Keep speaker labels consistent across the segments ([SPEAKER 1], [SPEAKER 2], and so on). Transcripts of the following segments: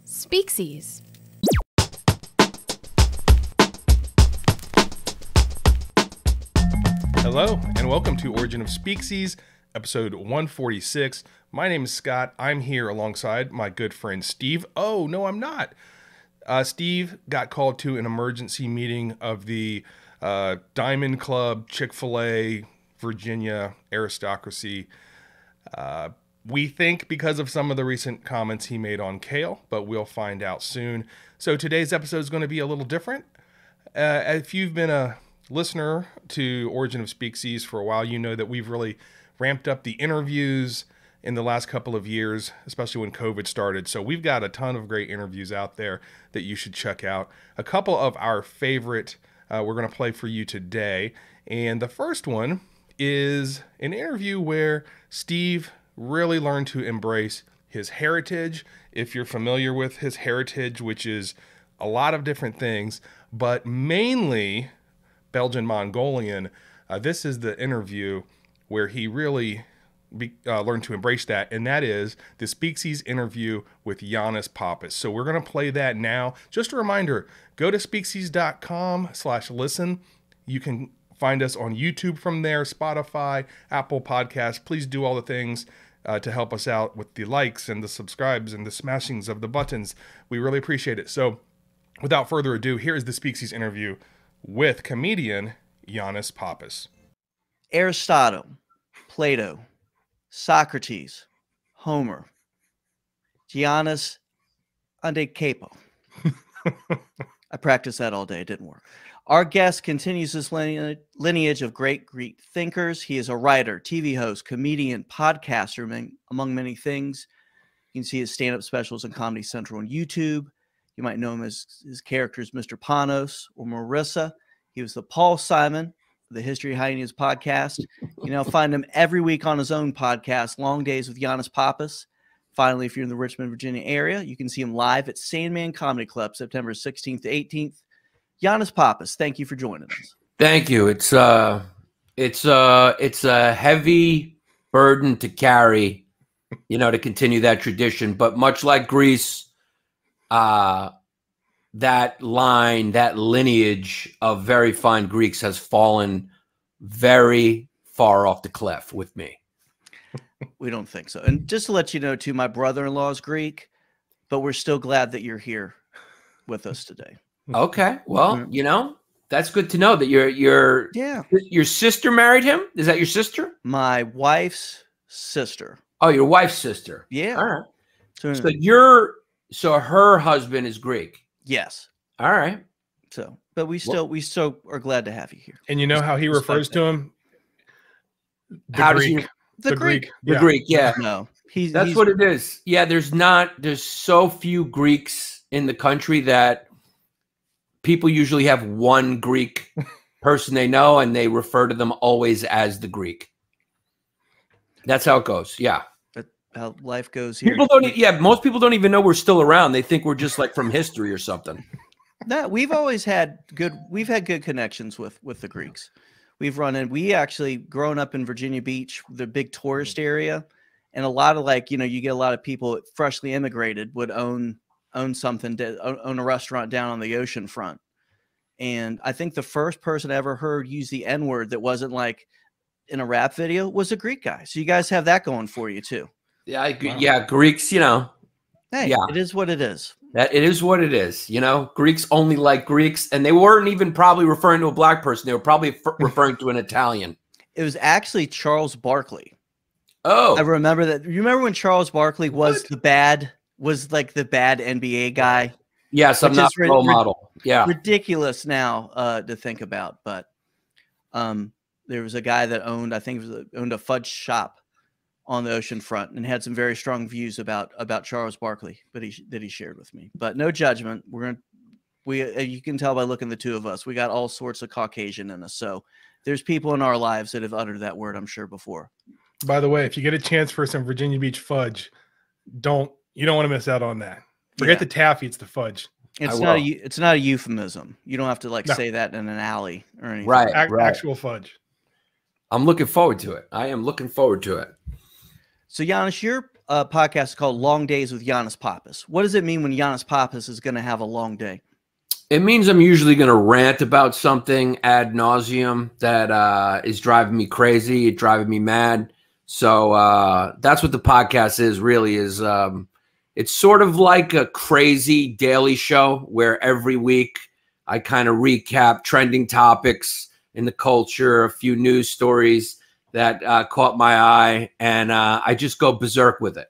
[SPEAKER 1] Speaksies.
[SPEAKER 2] Hello, and welcome to Origin of Speaksies, episode 146. My name is Scott. I'm here alongside my good friend Steve. Oh, no, I'm not. Steve got called to an emergency meeting of the Diamond Club, Chick-fil-A, Virginia aristocracy. We think because of some of the recent comments he made on kale, but we'll find out soon. So today's episode is going to be a little different. If you've been a listener to Origin of Speaksies for a while, you know that we've really ramped up the interviews in the last couple of years, especially when COVID started. So we've got a ton of great interviews out there that you should check out. A couple of our favorite we're going to play for you today. And the first one is an interview where Steve really learned to embrace his heritage. If you're familiar with his heritage, which is a lot of different things, but mainly Belgian Mongolian, this is the interview where he really learned to embrace that, and that is the Speaksies interview with Yannis Pappas. So we're going to play that now. Just a reminder, go to speaksies.com/listen. You can find us on YouTube from there, Spotify, Apple Podcasts. Please do all the things to help us out with the likes and the subscribes and the smashings of the buttons. We really appreciate it. So without further ado, here is the Speaksies interview with comedian Yannis Pappas.
[SPEAKER 3] Aristotle, Plato, Socrates, Homer, Giannis Antetokounmpo. I practiced that all day. It didn't work. Our guest continues this lineage of great Greek thinkers. He is a writer, TV host, comedian, podcaster, among many things. You can see his stand-up specials on Comedy Central on YouTube. You might know him as his characters, Mr. Panos or Marissa. He was the Paul Simon, the History of Hyenas podcast. You now find him every week on his own podcast, Long Days with Yannis Pappas. Finally, if you're in the Richmond, Virginia area, you can see him live at Sandman Comedy Club, September 16th to 18th. Yannis Pappas, thank you for joining us.
[SPEAKER 4] Thank you. It's a heavy burden to carry, to continue that tradition. But much like Greece, that line, that lineage of very fine Greeks has fallen very far off the cliff with me.
[SPEAKER 3] We don't think so. And just to let you know, too, my brother-in-law is Greek, but we're still glad that you're here with us today.
[SPEAKER 4] Okay. Well, that's good to know that your sister married him. Is that your sister?
[SPEAKER 3] My wife's sister.
[SPEAKER 4] Oh, your wife's sister.
[SPEAKER 3] Yeah.
[SPEAKER 4] All right. So her husband is Greek.
[SPEAKER 3] Yes.
[SPEAKER 4] All right.
[SPEAKER 3] So, but we still are glad to have you here.
[SPEAKER 2] And you know how he refers to him?
[SPEAKER 4] How does he?
[SPEAKER 3] The Greek.
[SPEAKER 4] The Greek. Yeah.
[SPEAKER 3] No.
[SPEAKER 4] That's what it is. Yeah. There's so few Greeks in the country that people usually have one Greek person they know, and they refer to them always as the Greek. That's how it goes. Yeah.
[SPEAKER 3] That's how life goes here.
[SPEAKER 4] Most people don't even know we're still around. They think we're just like from history or something.
[SPEAKER 3] No, we've had good connections with the Greeks. We actually grown up in Virginia Beach, the big tourist area, and a lot of you get a lot of people freshly immigrated would own a restaurant down on the ocean front. And I think the first person I ever heard use the N-word that wasn't like in a rap video was a Greek guy. So you guys have that going for you too.
[SPEAKER 4] Yeah. Yeah. Greeks,
[SPEAKER 3] Hey, it is what it is.
[SPEAKER 4] It is what it is. Greeks only like Greeks, and they weren't even probably referring to a black person. They were probably referring to an Italian.
[SPEAKER 3] It was actually Charles Barkley.
[SPEAKER 4] Oh,
[SPEAKER 3] I remember that. You remember when Charles Barkley was the bad NBA guy?
[SPEAKER 4] Yes, I'm not a role model. Yeah,
[SPEAKER 3] ridiculous now to think about. But there was a guy that owned a fudge shop on the ocean front and had some very strong views about Charles Barkley, that he shared with me. But no judgment. You can tell by looking at the two of us, we got all sorts of Caucasian in us. So there's people in our lives that have uttered that word, I'm sure, before.
[SPEAKER 2] By the way, if you get a chance for some Virginia Beach fudge, you don't want to miss out on that. Forget the taffy, it's the fudge.
[SPEAKER 3] It's not a euphemism. You don't have to say that in an alley or anything.
[SPEAKER 4] Right.
[SPEAKER 2] Actual fudge.
[SPEAKER 4] I'm looking forward to it. I am looking forward to it.
[SPEAKER 3] So Yannis, a podcast called Long Days with Giannis Papas. What does it mean when Giannis Papas is going to have a long day?
[SPEAKER 4] It means I'm usually going to rant about something ad nauseum that is driving me crazy, driving me mad. So that's what the podcast is, really, is it's sort of like a crazy daily show where every week I kind of recap trending topics in the culture, a few news stories that caught my eye, and I just go berserk with it.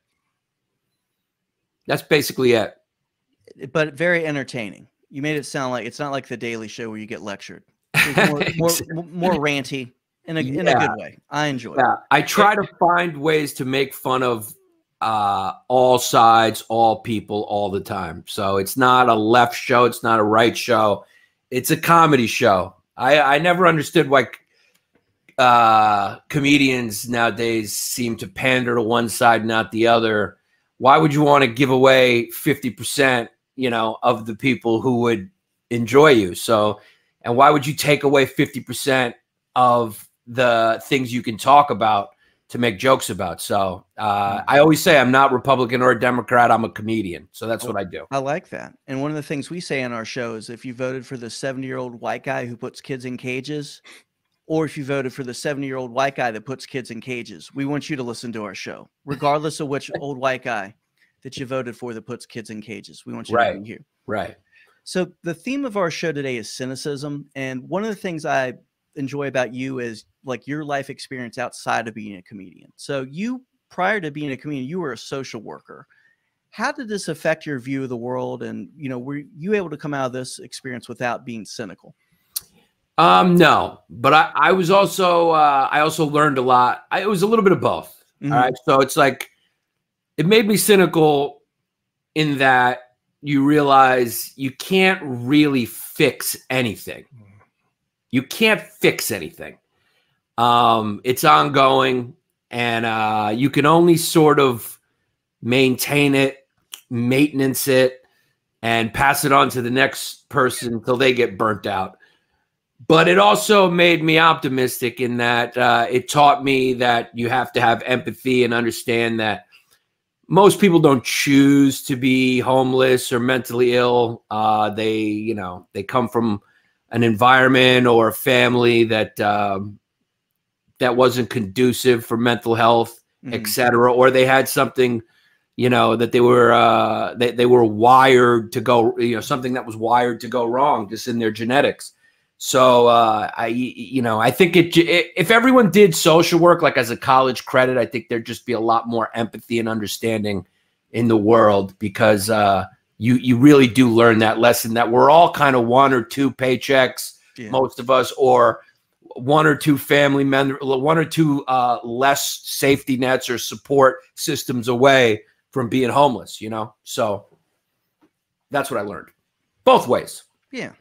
[SPEAKER 4] That's basically it.
[SPEAKER 3] But very entertaining. You made it sound like it's not like the Daily Show where you get lectured. It's more ranty in a good way. I enjoy it.
[SPEAKER 4] I try to find ways to make fun of all sides, all people, all the time. So it's not a left show. It's not a right show. It's a comedy show. I never understood why comedians nowadays seem to pander to one side, not the other. Why would you want to give away 50%, of the people who would enjoy you? So, and why would you take away 50% of the things you can talk about to make jokes about? So I always say I'm not Republican or a Democrat. I'm a comedian. So that's what I do.
[SPEAKER 3] I like that. And one of the things we say on our show is if you voted for the 70-year-old white guy who puts kids in cages, or if you voted for the 70-year-old white guy that puts kids in cages, we want you to listen to our show, regardless of which old white guy that you voted for that puts kids in cages. We want you to be here.
[SPEAKER 4] Right.
[SPEAKER 3] So the theme of our show today is cynicism. And one of the things I enjoy about you is like your life experience outside of being a comedian. So you, prior to being a comedian, you were a social worker. How did this affect your view of the world? And, were you able to come out of this experience without being cynical?
[SPEAKER 4] No, but I was also, I also learned a lot. It was a little bit of both.
[SPEAKER 3] Mm-hmm.
[SPEAKER 4] All right. So it's like, it made me cynical in that you realize you can't really fix anything. You can't fix anything. It's ongoing, and you can only sort of maintain it, maintenance it, and pass it on to the next person until they get burnt out. But it also made me optimistic in that it taught me that you have to have empathy and understand that most people don't choose to be homeless or mentally ill. They come from an environment or a family that that wasn't conducive for mental health, et cetera, or they had something, that they were wired to go, something that was wired to go wrong just in their genetics. So I think if everyone did social work like as a college credit, I think there'd just be a lot more empathy and understanding in the world, because you really do learn that lesson that we're all kind of one or two paychecks, most of us, or one or two family members, one or two less safety nets or support systems away from being homeless. So that's what I learned, both ways.
[SPEAKER 3] Yeah.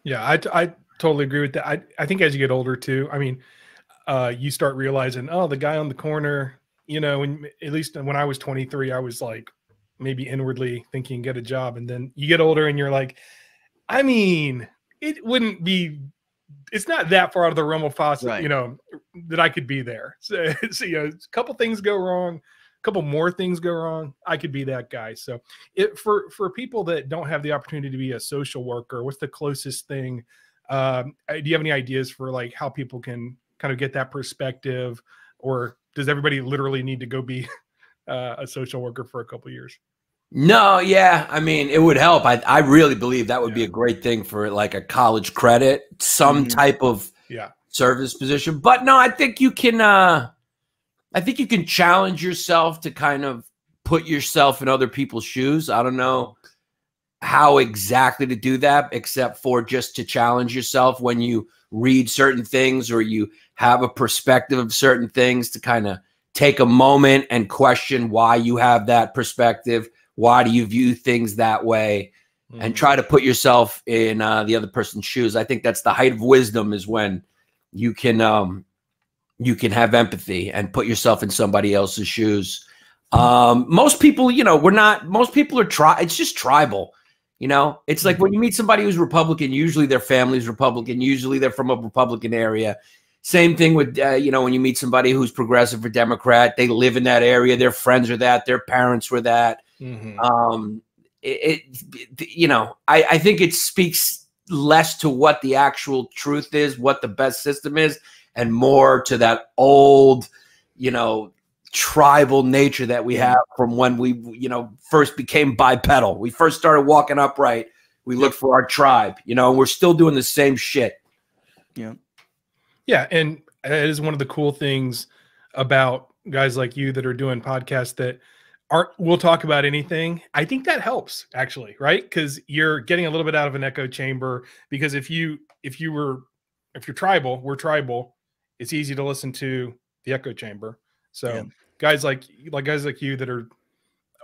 [SPEAKER 2] Yeah, I totally agree with that. I think as you get older too, I mean, you start realizing, oh, the guy on the corner, at least when I was 23, I was like maybe inwardly thinking get a job. And then you get older and you're like, I mean, it's not that far out of the realm of possible, that I could be there. So a couple things go wrong. Couple more things go wrong, I could be that guy. So for people that don't have the opportunity to be a social worker, what's the closest thing? Do you have any ideas for like how people can kind of get that perspective, or does everybody literally need to go be a social worker for a couple of years?
[SPEAKER 4] No, yeah. I mean, it would help. I really believe that would be a great thing for like a college credit, some type of service position. But no, I think you can challenge yourself to kind of put yourself in other people's shoes. I don't know how exactly to do that, except for just to challenge yourself when you read certain things or you have a perspective of certain things, to kind of take a moment and question why you have that perspective. Why do you view things that way? And try to put yourself in the other person's shoes. I think that's the height of wisdom, is when you can have empathy and put yourself in somebody else's shoes. Most people, most people are it's just tribal. It's like when you meet somebody who's Republican, usually their family's Republican, usually they're from a Republican area. Same thing with, you know, when you meet somebody who's progressive or Democrat, they live in that area. Their friends are that. Their parents were that. Mm-hmm. You know, I think it speaks less to what the actual truth is, what the best system is, and more to that old, you know, tribal nature that we have from when we, you know, first became bipedal. We first started walking upright. We looked for our tribe, you know, and we're still doing the same shit.
[SPEAKER 3] Yeah.
[SPEAKER 2] Yeah. And it is one of the cool things about guys like you that are doing podcasts that we'll talk about anything. I think that helps actually, right? Because you're getting a little bit out of an echo chamber, because if you're tribal, we're tribal, it's easy to listen to the echo chamber. So guys like you that are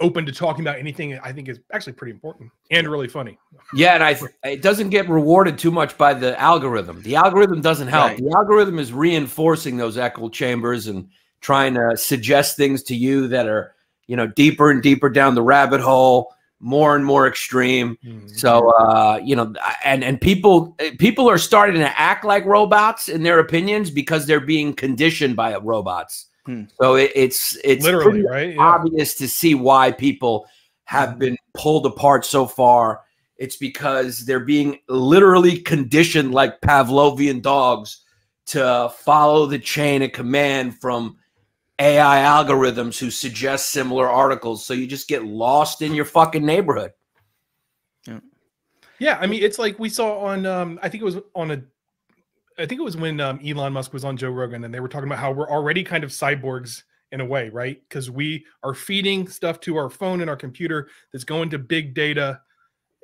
[SPEAKER 2] open to talking about anything, I think is actually pretty important and really funny.
[SPEAKER 4] Yeah, and it doesn't get rewarded too much by the algorithm. The algorithm doesn't help. Right. The algorithm is reinforcing those echo chambers and trying to suggest things to you that are, you know, deeper and deeper down the rabbit hole, more and more extreme. Mm-hmm. So, you know, and people are starting to act like robots in their opinions because they're being conditioned by robots. So it's
[SPEAKER 2] literally right?
[SPEAKER 4] obvious to see why people have been pulled apart so far. It's because they're being literally conditioned like Pavlovian dogs to follow the chain of command from AI algorithms who suggest similar articles. So you just get lost in your fucking neighborhood.
[SPEAKER 2] Yeah. I mean, it's like we saw on, I think it was when Elon Musk was on Joe Rogan, and they were talking about how we're already kind of cyborgs in a way, right? Because we are feeding stuff to our phone and our computer that's going to big data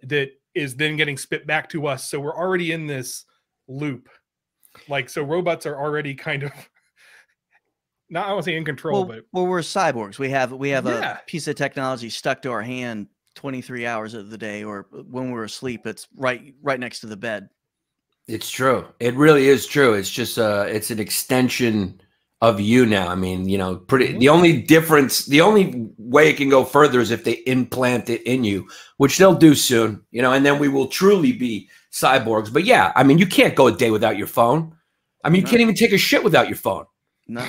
[SPEAKER 2] that is then getting spit back to us. So we're already in this loop. Like, so robots are already kind of, not, I won't say in control, but
[SPEAKER 3] we're cyborgs. We have a piece of technology stuck to our hand 23 hours of the day, or when we're asleep, it's right next to the bed.
[SPEAKER 4] It's true. It really is true. It's just it's an extension of you now. I mean, you know, the only difference, the only way it can go further is if they implant it in you, which they'll do soon, you know, and then we will truly be cyborgs. But yeah, I mean, you can't go a day without your phone. I mean, you can't even take a shit without your phone.
[SPEAKER 3] No.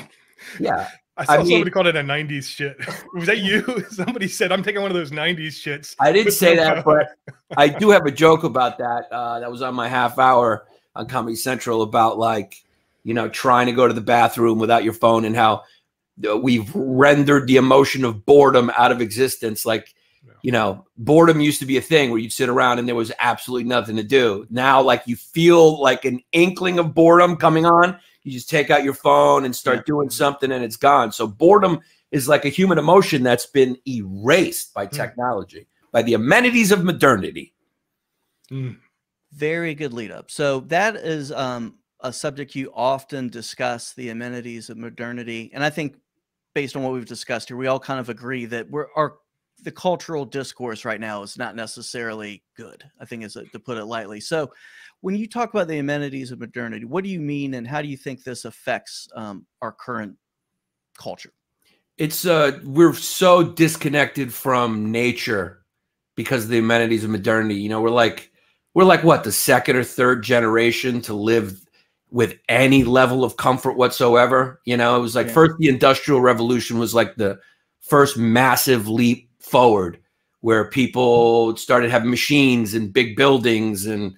[SPEAKER 4] Yeah.
[SPEAKER 2] I saw somebody called it a 90s shit. Was that you? Somebody said, I'm taking one of those 90s shits.
[SPEAKER 4] I didn't say that, but I do have a joke about that. That was on my half hour on Comedy Central about, like, you know, trying to go to the bathroom without your phone and how we've rendered the emotion of boredom out of existence. Like, you know, boredom used to be a thing where you'd sit around and there was absolutely nothing to do. Now, like, you feel like an inkling of boredom coming on, you just take out your phone and start doing something and it's gone. So boredom is like a human emotion that's been erased by technology, by the amenities of modernity.
[SPEAKER 3] Very good lead up. So that is a subject you often discuss, the amenities of modernity. And I think based on what we've discussed here, we all kind of agree that the cultural discourse right now is not necessarily good, I think, to put it lightly. So when you talk about the amenities of modernity, what do you mean, and how do you think this affects our current culture?
[SPEAKER 4] It's we're so disconnected from nature because of the amenities of modernity. You know, we're like what, the second or third generation to live with any level of comfort whatsoever. You know, it was like first the Industrial Revolution was like the first massive leap forward, where people started having machines and big buildings and,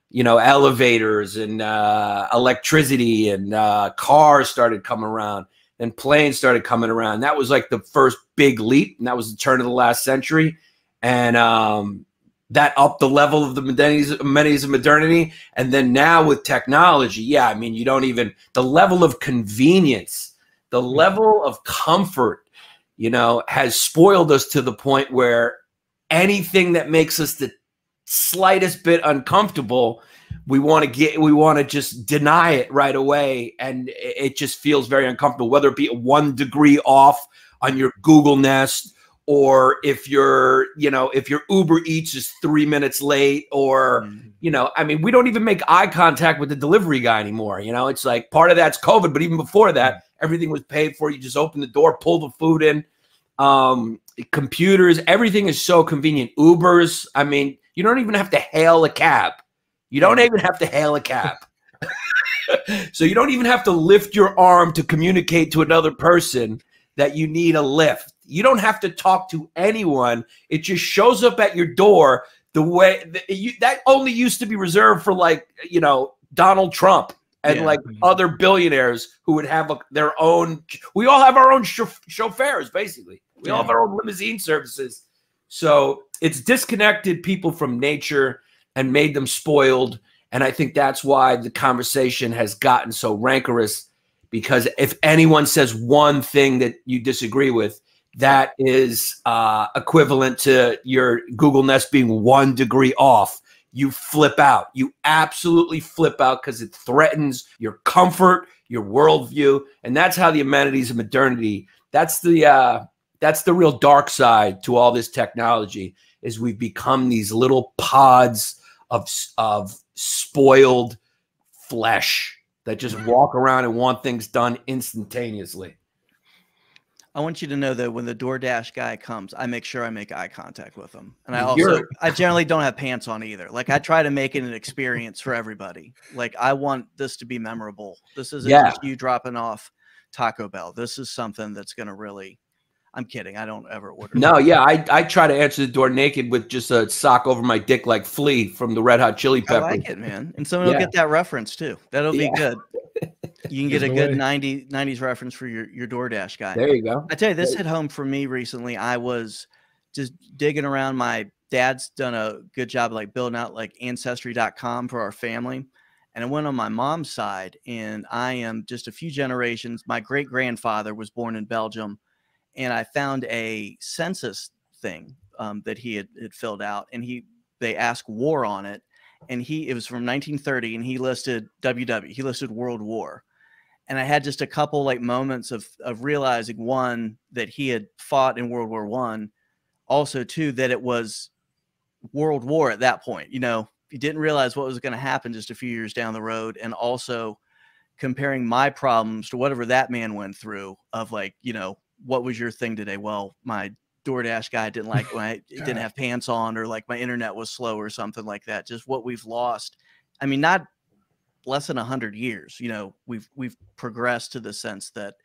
[SPEAKER 4] you know, elevators and electricity, and cars started coming around, and planes started coming around. That was like the first big leap, and that was the turn of the last century. And that upped the level of the amenities of modernity. And then now with technology, I mean, the level of convenience, the level of comfort, you know, has spoiled us to the point where anything that makes us the slightest bit uncomfortable, we want to just deny it right away. And it just feels very uncomfortable, whether it be 1 degree off on your Google Nest, or if your Uber Eats is 3 minutes late, or, you know, I mean, we don't even make eye contact with the delivery guy anymore. You know, it's like part of that's COVID, but even before that, everything was paid for. You just open the door, pull the food in. Computers, everything is so convenient. Ubers, I mean, you don't even have to hail a cab. You don't even have to hail a cab. So you don't even have to lift your arm to communicate to another person that you need a lift. You don't have to talk to anyone. It just shows up at your door the way that only used to be reserved for, like, you know, Donald Trump and like other billionaires who would have their own. We all have our own chauffeurs, basically. We all have our own limousine services. So it's disconnected people from nature and made them spoiled. And I think that's why the conversation has gotten so rancorous, because if anyone says one thing that you disagree with, that is equivalent to your Google Nest being 1 degree off. You flip out. You absolutely flip out because it threatens your comfort, your worldview. And that's how the amenities of modernity, that's the real dark side to all this technology, is we've become these little pods of spoiled flesh that just walk around and want things done instantaneously.
[SPEAKER 3] I want you to know that when the DoorDash guy comes, I make sure I make eye contact with him. And I generally don't have pants on either. Like, I try to make it an experience for everybody. Like, I want this to be memorable. This isn't just you dropping off Taco Bell. This is something that's going to really, I'm kidding. I don't ever order.
[SPEAKER 4] No, yeah. I try to answer the door naked with just a sock over my dick like Flea from the Red Hot Chili Peppers.
[SPEAKER 3] I like it, man. And someone will get that reference too. That'll be good. You can get a good 90s reference for your DoorDash guy.
[SPEAKER 4] There you go.
[SPEAKER 3] I tell you, this hit home for me recently. I was just digging around. My dad's done a good job of like building out like ancestry.com for our family. And I went on my mom's side, and I am just a few generations. My great grandfather was born in Belgium, and I found a census thing that he had filled out, and they asked war on it. And it was from 1930, and he listed WW. He listed World War. And I had just a couple like moments of realizing, one, that he had fought in World War I. Also, two, that it was World War at that point. You know, he didn't realize what was going to happen just a few years down the road. And also comparing my problems to whatever that man went through, of like, you know, what was your thing today? Well, my DoorDash guy didn't like when I didn't have pants on, or like my internet was slow or something like that. Just what we've lost. I mean, not less than 100 years. You know, we've progressed to the sense that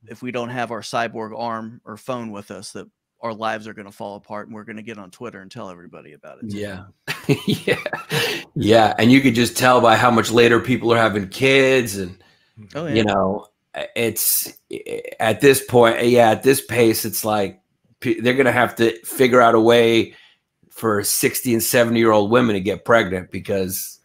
[SPEAKER 3] if we don't have our cyborg arm or phone with us, that our lives are going to fall apart, and we're going to get on Twitter and tell everybody about it.
[SPEAKER 4] Yeah. Yeah. And you could just tell by how much later people are having kids, and, you know, it's at this point, at this pace, it's like they're going to have to figure out a way for 60 and 70-year-old women to get pregnant, because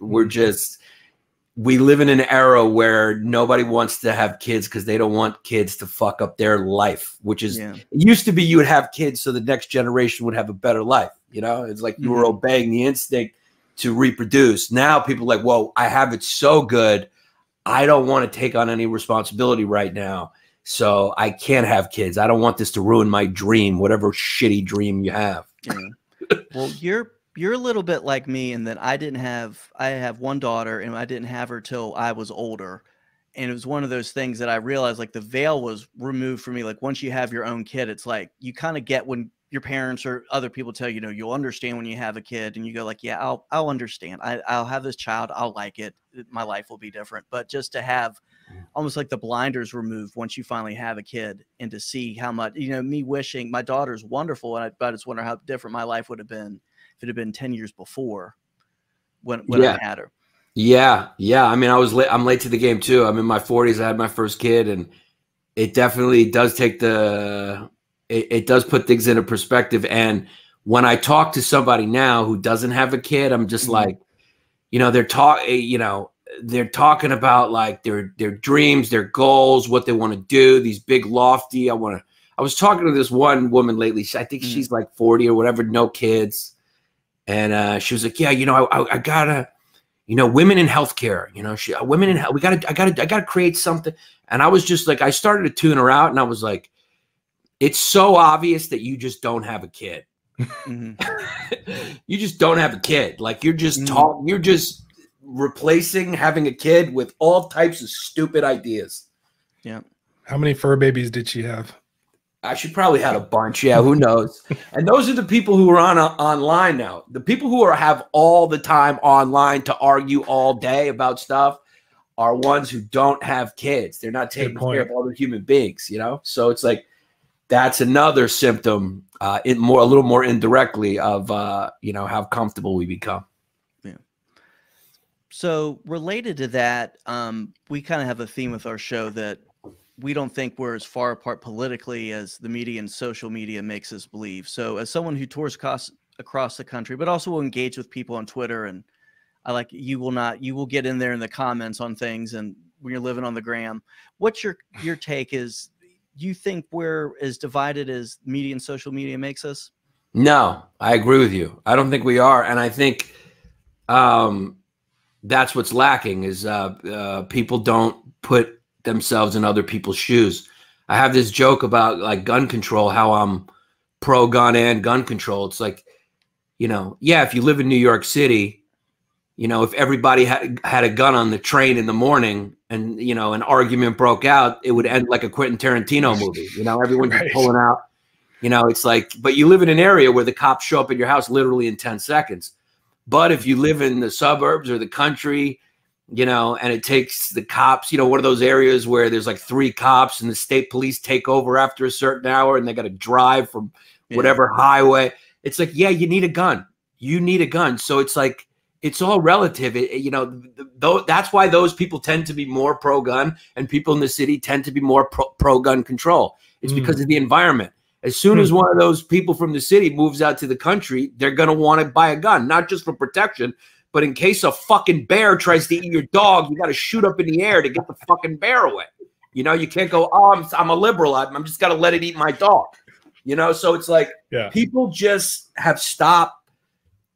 [SPEAKER 4] we live in an era where nobody wants to have kids because they don't want kids to fuck up their life, which is, it used to be you would have kids so the next generation would have a better life. You know, it's like you were obeying the instinct to reproduce. Now people are like, whoa, I have it so good, I don't want to take on any responsibility right now, so I can't have kids. I don't want this to ruin my dream, whatever shitty dream you have.
[SPEAKER 3] Well, you're a little bit like me in that I have one daughter, and I didn't have her till I was older. And it was one of those things that I realized, like, the veil was removed for me. Like, once you have your own kid, it's like you kind of get when your parents or other people tell you, you'll understand when you have a kid, and you go like, yeah, I'll understand. I'll have this child. I'll like it. My life will be different. But just to have almost like the blinders removed once you finally have a kid, and to see how much, me wishing my daughter's wonderful. And I just wonder how different my life would have been if it had been 10 years before when I had her.
[SPEAKER 4] Yeah. Yeah. I mean, I'm late to the game too. I'm in my 40s. I had my first kid, and it definitely does take it does put things into perspective. And when I talk to somebody now who doesn't have a kid, I'm just like, they're talking about like their dreams, their goals, what they want to do, these big lofty. I was talking to this one woman lately. I think she's like 40 or whatever, no kids. And she was like, yeah, I gotta, women in healthcare, women in health, I gotta create something. And I was just like, I started to tune her out, and I was like, it's so obvious that you just don't have a kid. You just don't have a kid. Like, you're just you're just replacing having a kid with all types of stupid ideas.
[SPEAKER 3] Yeah.
[SPEAKER 2] How many fur babies did she have?
[SPEAKER 4] She probably had a bunch. Yeah, who knows? And those are the people who are online now. The people who have all the time online to argue all day about stuff. are ones who don't have kids. They're not taking care of other human beings, you know? So it's like, that's another symptom, a little more indirectly of, you know, how comfortable we become.
[SPEAKER 3] Yeah. So related to that, we kind of have a theme with our show that we don't think we're as far apart politically as the media and social media makes us believe. So as someone who tours across the country, but also will engage with people on Twitter, and you will get in there in the comments on things, and when you're living on the gram, what's your take is, you think we're as divided as media and social media makes us?
[SPEAKER 4] No, I agree with you. I don't think we are. And I think that's what's lacking is people don't put themselves in other people's shoes. I have this joke about like gun control, how I'm pro gun and gun control. It's like, you know, yeah, if you live in New York City, you know, if everybody had a gun on the train in the morning and, you know, an argument broke out, it would end like a Quentin Tarantino movie. You know, everyone's just pulling out. You know, it's like, but you live in an area where the cops show up at your house literally in 10 seconds. But if you live in the suburbs or the country, you know, and it takes the cops, you know, one of those areas where there's like 3 cops and the state police take over after a certain hour and they got to drive from whatever highway. It's like, yeah, you need a gun. You need a gun. So it's like, it's all relative. You know, that's why those people tend to be more pro-gun and people in the city tend to be more pro-gun control. It's because of the environment. As soon as one of those people from the city moves out to the country, they're going to want to buy a gun, not just for protection, but in case a fucking bear tries to eat your dog, you got to shoot up in the air to get the fucking bear away. You know, you can't go, oh, I'm a liberal. I'm just got to let it eat my dog. You know, so it's like people just have stopped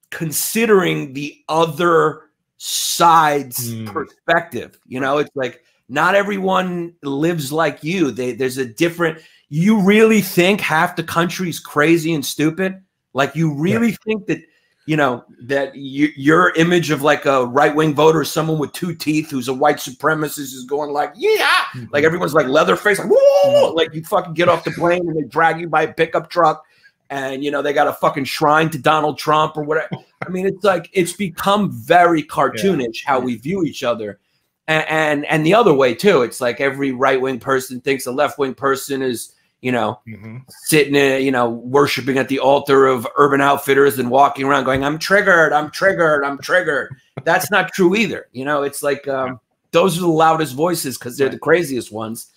[SPEAKER 4] considering the other side's perspective. You know, it's like not everyone lives like you. There's a different, you really think half the country's crazy and stupid? Like you really think that, you know, that your image of like a right-wing voter is someone with 2 teeth who's a white supremacist is going like, like everyone's like Leatherface, like, whoa! Like you fucking get off the plane and they drag you by a pickup truck and, you know, they got a fucking shrine to Donald Trump or whatever. I mean, it's like, it's become very cartoonish how we view each other. And the other way too, it's like every right-wing person thinks a left-wing person is, you know, sitting in, you know, worshiping at the altar of Urban Outfitters and walking around going, I'm triggered, I'm triggered, I'm triggered. That's not true either. You know, it's like those are the loudest voices because they're the craziest ones.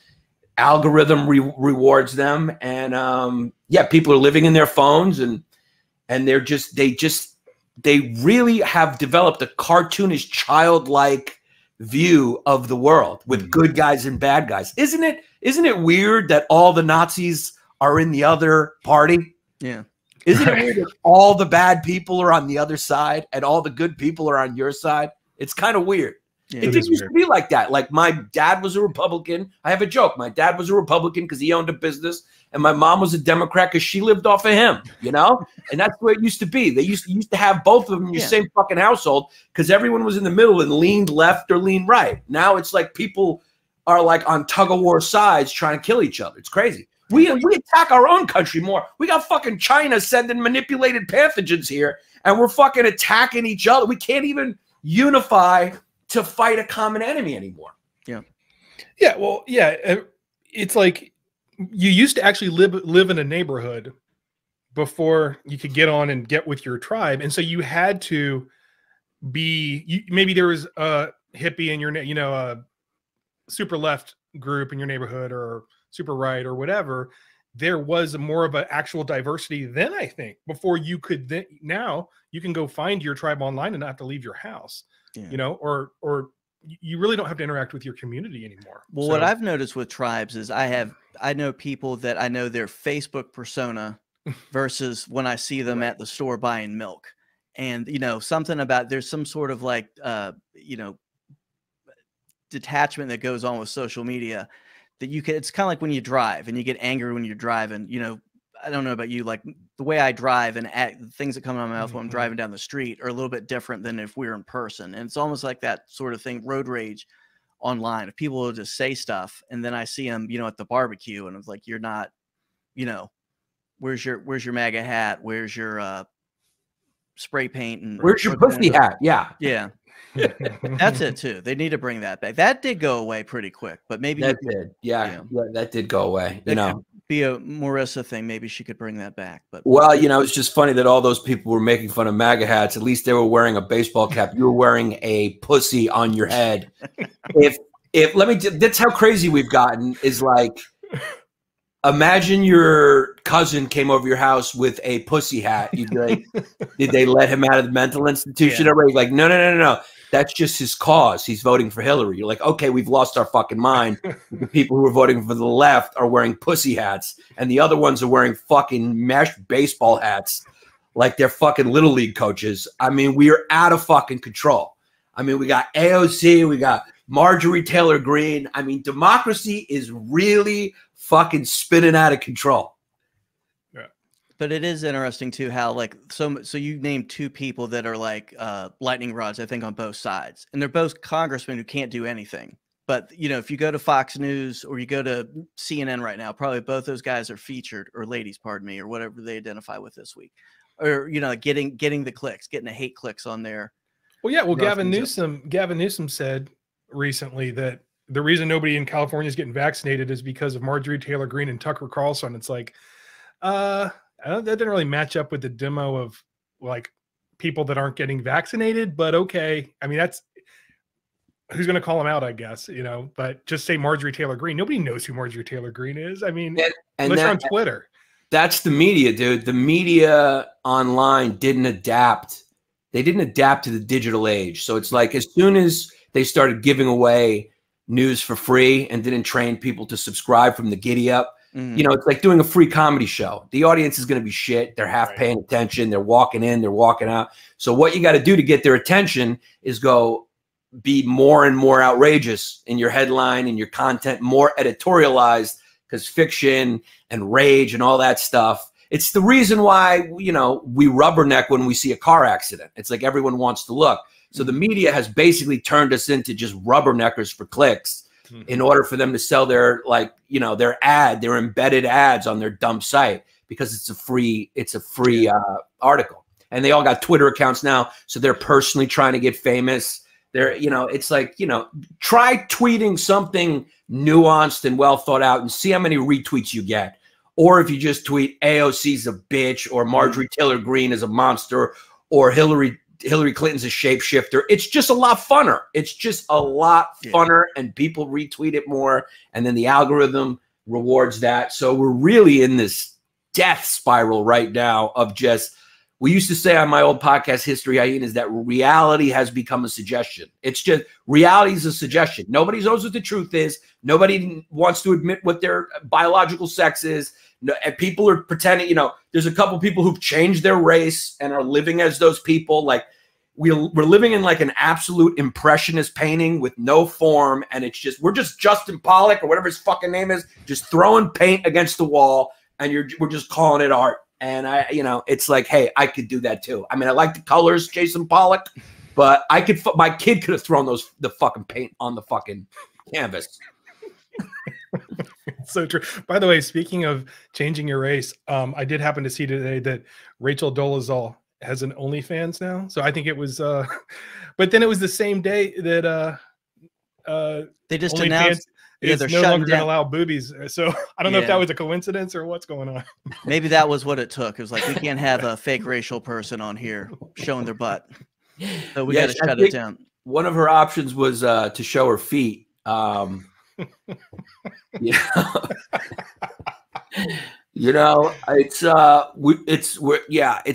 [SPEAKER 4] Algorithm rewards them. And yeah, people are living in their phones and they really have developed a cartoonish, childlike view of the world with good guys and bad guys. Isn't it weird that all the Nazis are in the other party?
[SPEAKER 3] Yeah.
[SPEAKER 4] Isn't it weird that all the bad people are on the other side and all the good people are on your side? It's kind of weird. Yeah, it didn't used to be like that. Like my dad was a Republican. I have a joke. My dad was a Republican because he owned a business, and my mom was a Democrat because she lived off of him, you know? And that's the way it used to be. They used to have both of them in your same fucking household because everyone was in the middle and leaned left or leaned right. Now it's like people are like on tug-of-war sides trying to kill each other. It's crazy. We attack our own country more. We got fucking China sending manipulated pathogens here, and we're fucking attacking each other. We can't even unify to fight a common enemy anymore.
[SPEAKER 2] Yeah. Yeah. Well, yeah. It's like you used to actually live in a neighborhood before you could get on and get with your tribe. And so you had to be, maybe there was a hippie in your, you know, a super left group in your neighborhood or super right or whatever. There was more of an actual diversity then, I think, before you could now you can go find your tribe online and not have to leave your house. You know, or you really don't have to interact with your community anymore.
[SPEAKER 3] Well, what I've noticed with tribes is I know people that I know their Facebook persona versus when I see them at the store buying milk. And, you know, something about there's some sort of like, you know, detachment that goes on with social media that you can, it's kind of like when you drive and you get angry when you're driving, you know, I don't know about you, like the way I drive and things that come out of my mouth when I'm driving down the street are a little bit different than if we're in person. And it's almost like that sort of thing, road rage online. If people will just say stuff and then I see them, you know, at the barbecue and it's like, you're not, you know, where's your MAGA hat? Where's your, spray paint and
[SPEAKER 4] Where's your pussy hat? Yeah.
[SPEAKER 3] Yeah. That's it too. They need to bring that back. That did go away pretty quick, but maybe
[SPEAKER 4] That did. Yeah, that did go away. You know,
[SPEAKER 3] be a Marissa thing. Maybe she could bring that back. But
[SPEAKER 4] well, you know, it's just funny that all those people were making fun of MAGA hats. At least they were wearing a baseball cap. You were wearing a pussy on your head. If let me, that's how crazy we've gotten. Is like, imagine your cousin came over your house with a pussy hat. You'd be like, did they let him out of the mental institution? Yeah. Like, no. That's just his cause. He's voting for Hillary. You're like, okay, we've lost our fucking mind. The people who are voting for the left are wearing pussy hats, and the other ones are wearing fucking mesh baseball hats like they're fucking little league coaches. I mean, we are out of fucking control. I mean, we got AOC, we got Marjorie Taylor Greene. I mean, democracy is really fucking spinning out of control.
[SPEAKER 3] But it is interesting too how like so you named two people that are like lightning rods, I think, on both sides, and they're both congressmen who can't do anything. But you know, if you go to Fox News or you go to CNN right now, probably both those guys are featured, or ladies, pardon me, or whatever they identify with this week, or you know, getting the clicks, getting the hate clicks on there.
[SPEAKER 2] Well, yeah. Well, Gavin Newsom said recently that the reason nobody in California is getting vaccinated is because of Marjorie Taylor Greene and Tucker Carlson. It's like, that didn't really match up with the demo of like people that aren't getting vaccinated, but okay. I mean, that's who's going to call them out, I guess, you know, but just say Marjorie Taylor Greene. Nobody knows who Marjorie Taylor Greene is. I mean, unless you're on Twitter.
[SPEAKER 4] That's the media, dude. The media online didn't adapt. They didn't adapt to the digital age. So it's like, as soon as they started giving away news for free and didn't train people to subscribe from the giddy up, you know, it's like doing a free comedy show. The audience is going to be shit. They're half paying attention. They're walking in, they're walking out. So what you got to do to get their attention is go be more and more outrageous in your headline and your content, more editorialized, because fiction and rage and all that stuff. It's the reason why, you know, we rubberneck when we see a car accident. It's like everyone wants to look. So the media has basically turned us into just rubberneckers for clicks, in order for them to sell their, like, you know, their embedded ads on their dumb site, because it's a free article, and they all got Twitter accounts now. So they're personally trying to get famous. They're, you know, it's like, you know, try tweeting something nuanced and well thought out and see how many retweets you get. Or if you just tweet AOC's a bitch, or Marjorie Taylor Greene is a monster, or Hillary Clinton's a shapeshifter, it's just a lot funner. It's just a lot funner, and people retweet it more, and then the algorithm rewards that. So we're really in this death spiral right now of just, we used to say on my old podcast, History Hyenas, that reality has become a suggestion. It's just, reality is a suggestion. Nobody knows what the truth is. Nobody wants to admit what their biological sex is. No, and people are pretending, you know, there's a couple people who've changed their race and are living as those people. Like, we're living in like an absolute impressionist painting with no form. And it's just, we're just Justin Pollock or whatever his fucking name is, just throwing paint against the wall, and we're just calling it art. And you know, it's like, hey, I could do that too. I mean, I like the colors, Jason Pollock, but my kid could have thrown the fucking paint on the fucking canvas.
[SPEAKER 2] So true. By the way, speaking of changing your race, I did happen to see today that Rachel Dolezal has an OnlyFans now. So I think it was, but then it was the same day that
[SPEAKER 3] they just
[SPEAKER 2] OnlyFans
[SPEAKER 3] announced
[SPEAKER 2] is no longer going to allow boobies. So I don't know if that was a coincidence or what's going on.
[SPEAKER 3] Maybe that was what it took. It was like, we can't have a fake racial person on here showing their butt, so we got to shut it down.
[SPEAKER 4] One of her options was to show her feet. You know, it's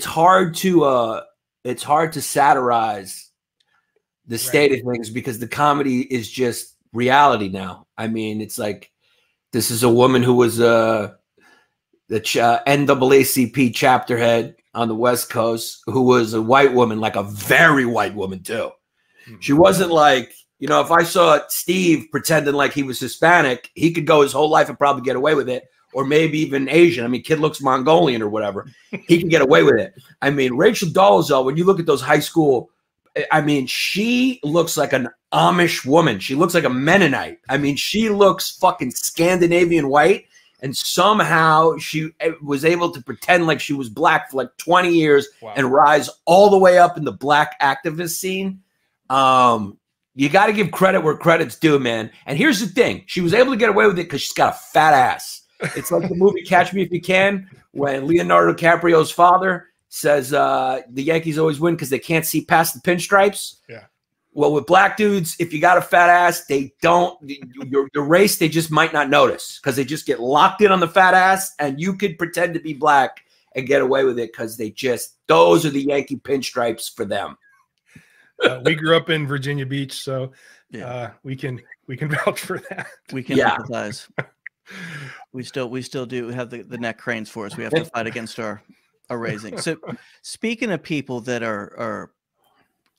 [SPEAKER 4] hard to satirize the state of things, because the comedy is just reality now. I mean, it's like, this is a woman who was the NAACP chapter head on the West Coast, who was a white woman, like a very white woman too. She wasn't like, you know, if I saw Steve pretending like he was Hispanic, he could go his whole life and probably get away with it. Or maybe even Asian. I mean, kid looks Mongolian or whatever. He can get away with it. I mean, Rachel Dolezal, when you look at those high school, I mean, she looks like an Amish woman. She looks like a Mennonite. I mean, she looks fucking Scandinavian white. and somehow she was able to pretend like she was black for like 20 years and rise all the way up in the black activist scene. You got to give credit where credit's due, man. And here's the thing. She was able to get away with it because she's got a fat ass. It's like the movie Catch Me If You Can, when Leonardo DiCaprio's father says the Yankees always win because they can't see past the pinstripes.
[SPEAKER 2] Yeah.
[SPEAKER 4] Well, with black dudes, if you got a fat ass, they don't your race, they just might not notice because they just get locked in on the fat ass, and you could pretend to be black and get away with it because those are the Yankee pinstripes for them.
[SPEAKER 2] We grew up in Virginia Beach, so we can vouch for that.
[SPEAKER 3] We can empathize. We still do have the neck cranes for us. We have to fight against our raising. So speaking of people that are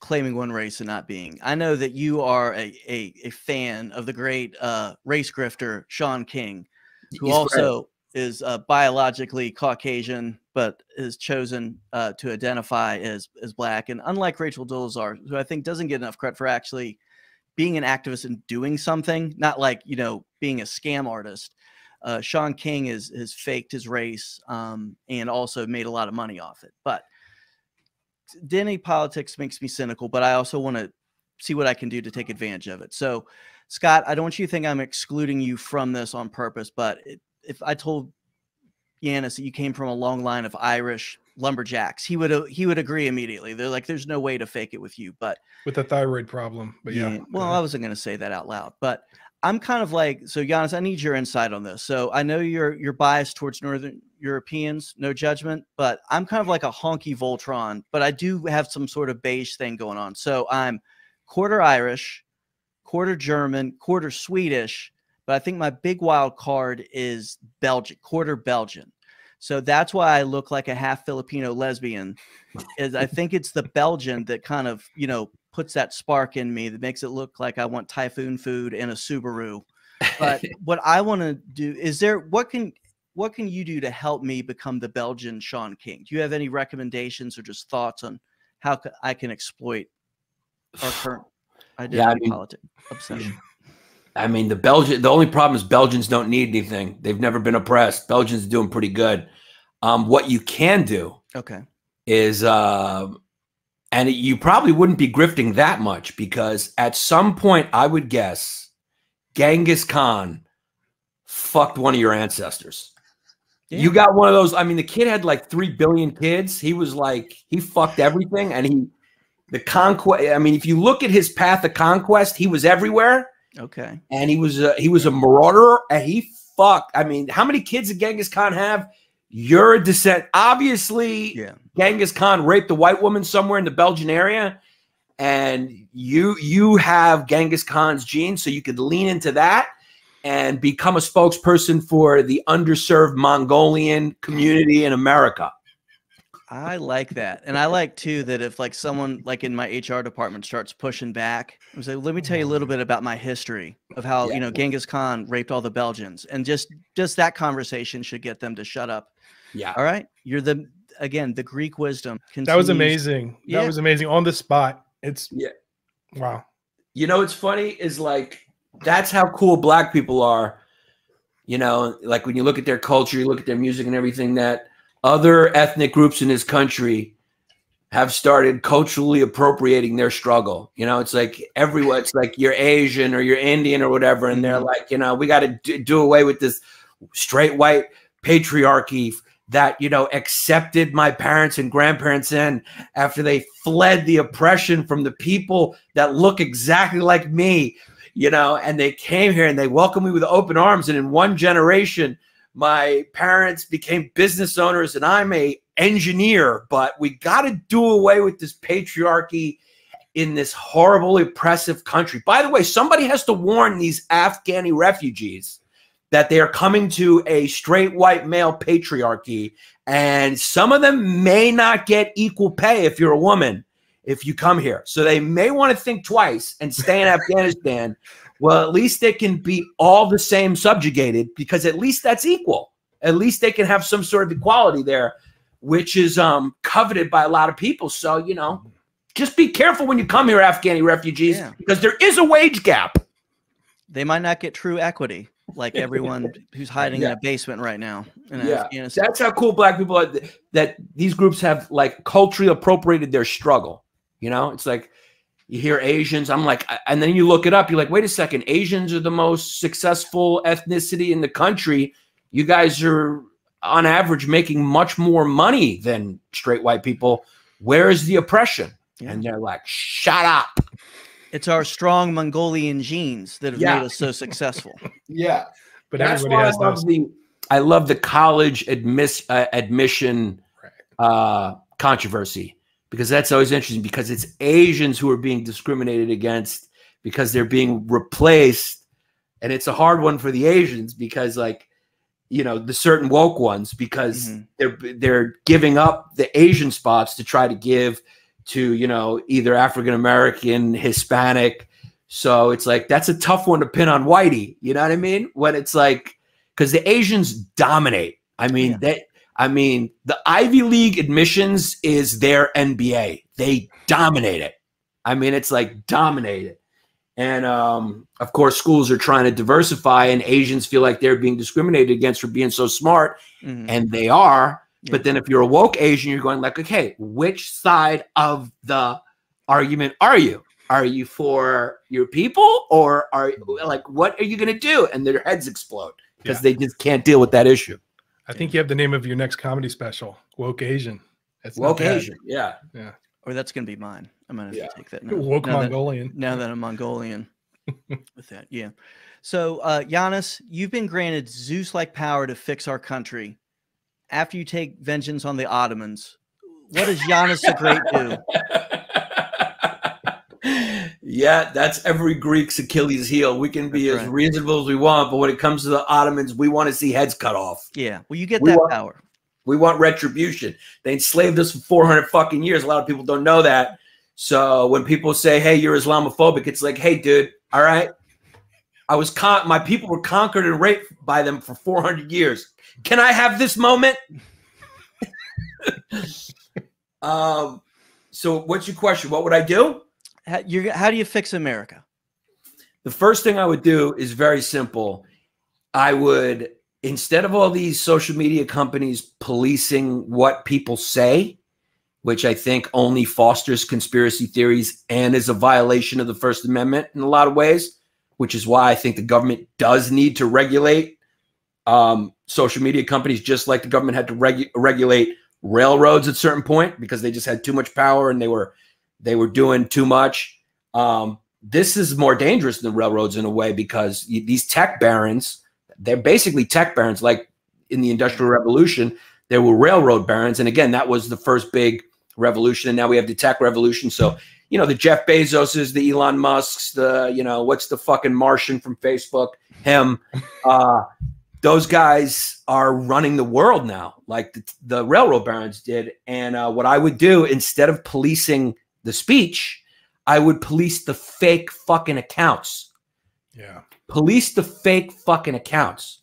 [SPEAKER 3] claiming one race and not being, I know that you are a fan of the great race grifter Shaun King, who also is biologically Caucasian, but is chosen to identify as black. And unlike Rachel Dolezal, who I think doesn't get enough credit for actually being an activist and doing something, not like, being a scam artist, Shaun King has faked his race and also made a lot of money off it. But Denny politics makes me cynical, but I also want to see what I can do to take advantage of it. So, Scott, I don't want you to think I'm excluding you from this on purpose, but if I told Yanis that you came from a long line of Irish lumberjacks, he would agree immediately. They're like, there's no way to fake it with you, but
[SPEAKER 2] with a thyroid problem. But yeah.
[SPEAKER 3] Well, I wasn't going to say that out loud, but I'm kind of like, so Yanis, I need your insight on this. So I know you're biased towards Northern Europeans, no judgment, but I'm kind of like a honky Voltron, but I do have some sort of beige thing going on. So I'm quarter Irish, quarter German, quarter Swedish, but I think my big wild card is Belgian, quarter Belgian. So that's why I look like a half Filipino lesbian. Is I think it's the Belgian that kind of, puts that spark in me that makes it look like I want Typhoon food and a Subaru. But what I want to do is what can you do to help me become the Belgian Shaun King? Do you have any recommendations or just thoughts on how I can exploit our current identity politic obsession?
[SPEAKER 4] I mean, the only problem is Belgians don't need anything. They've never been oppressed. Belgians are doing pretty good. What you can do is, and you probably wouldn't be grifting that much, because at some point I would guess Genghis Khan fucked one of your ancestors. Yeah. You got one of those. I mean, the kid had like 3 billion kids. He was like, he fucked everything. And the conquest, I mean, if you look at his path of conquest, he was everywhere.
[SPEAKER 3] Okay.
[SPEAKER 4] And he was a marauder, and he fucked. I mean, how many kids did Genghis Khan have? You're a descent. Obviously, Genghis Khan raped a white woman somewhere in the Belgian area, and you have Genghis Khan's genes, so you could lean into that and become a spokesperson for the underserved Mongolian community in America.
[SPEAKER 3] I like that. And I like too that if like someone like in my HR department starts pushing back, I was like, let me tell you a little bit about my history of how, Genghis Khan raped all the Belgians, and just that conversation should get them to shut up.
[SPEAKER 4] Yeah.
[SPEAKER 3] All right. You're the Greek wisdom continues.
[SPEAKER 2] That was amazing. That was amazing on the spot. Wow.
[SPEAKER 4] You know, what's funny is like, that's how cool black people are. Like when you look at their culture, you look at their music and everything, that other ethnic groups in this country have started culturally appropriating their struggle. It's like everywhere. It's like you're Asian or you're Indian or whatever. And they're like, we got to do away with this straight white patriarchy that, accepted my parents and grandparents in after they fled the oppression from the people that look exactly like me, and they came here and they welcomed me with open arms. And in one generation, my parents became business owners and I'm an engineer. But we got to do away with this patriarchy in this horribly oppressive country. By the way, somebody has to warn these Afghani refugees that they are coming to a straight white male patriarchy, and some of them may not get equal pay if you're a woman if you come here. So they may want to think twice and stay in Afghanistan. Well, at least they can be all the same subjugated, because at least that's equal. At least they can have some sort of equality there, which is coveted by a lot of people. So, just be careful when you come here, Afghani refugees, because there is a wage gap.
[SPEAKER 3] They might not get true equity. like everyone who's hiding in a basement right now in Afghanistan.
[SPEAKER 4] That's how cool black people are, that these groups have like culturally appropriated their struggle. You know, it's like you hear Asians, I'm like, and then you look it up, you're like, wait a second, Asians are the most successful ethnicity in the country. You guys are on average making much more money than straight white people. Where is the oppression? Yeah. And they're like, shut up.
[SPEAKER 3] It's our strong Mongolian genes that have made us so successful.
[SPEAKER 4] Yeah.
[SPEAKER 2] But
[SPEAKER 4] that's
[SPEAKER 2] everybody has
[SPEAKER 4] those. I love the college admission controversy, because that's always interesting, because it's Asians who are being discriminated against because they're being replaced. And it's a hard one for the Asians because, like, you know, the certain woke ones, because they're giving up the Asian spots to try to give to, you know, either African-American, Hispanic. So it's like, that's a tough one to pin on whitey. You know what I mean? When it's like, because the Asians dominate. I mean, the Ivy League admissions is their NBA. They dominate it. I mean, it's like dominated. And of course, schools are trying to diversify, and Asians feel like they're being discriminated against for being so smart, and they are. Yeah. But then if you're a woke Asian, you're going like, okay, which side of the argument are you? Are you for your people, or are like, what are you going to do? And their heads explode because they just can't deal with that issue.
[SPEAKER 2] I think you have the name of your next comedy special, Woke Asian.
[SPEAKER 4] That's Woke Asian, yeah.
[SPEAKER 3] Or that's going to be mine. I'm going to take that now.
[SPEAKER 2] Woke Mongolian.
[SPEAKER 3] Now that I'm Mongolian with that, yeah. So, Giannis, you've been granted Zeus-like power to fix our country. After you take vengeance on the Ottomans, what does Giannis the Great do?
[SPEAKER 4] Yeah, that's every Greek's Achilles heel. We can be as reasonable as we want, but when it comes to the Ottomans, we want to see heads cut off.
[SPEAKER 3] Yeah, well, you get that power.
[SPEAKER 4] We want retribution. They enslaved us for 400 fucking years. A lot of people don't know that. So when people say, hey, you're Islamophobic, it's like, hey, dude, all right. My people were conquered and raped by them for 400 years. Can I have this moment? So what's your question? What would I do?
[SPEAKER 3] How do you fix America?
[SPEAKER 4] The first thing I would do is very simple. I would, instead of all these social media companies policing what people say, which I think only fosters conspiracy theories and is a violation of the First Amendment in a lot of ways, which is why I think the government does need to regulate social media companies, just like the government had to regulate railroads at a certain point because they just had too much power and they were doing too much. This is more dangerous than railroads in a way, because these tech barons, they're basically tech barons. Like in the Industrial Revolution, there were railroad barons. And again, that was the first big revolution. And now we have the tech revolution. So, you know, the Jeff Bezoses, the Elon Musks, the, you know, what's the fucking Martian from Facebook, him, those guys are running the world now, like the railroad barons did. And what I would do, instead of policing the speech, I would police the fake fucking accounts.
[SPEAKER 2] Yeah.
[SPEAKER 4] Police the fake fucking accounts.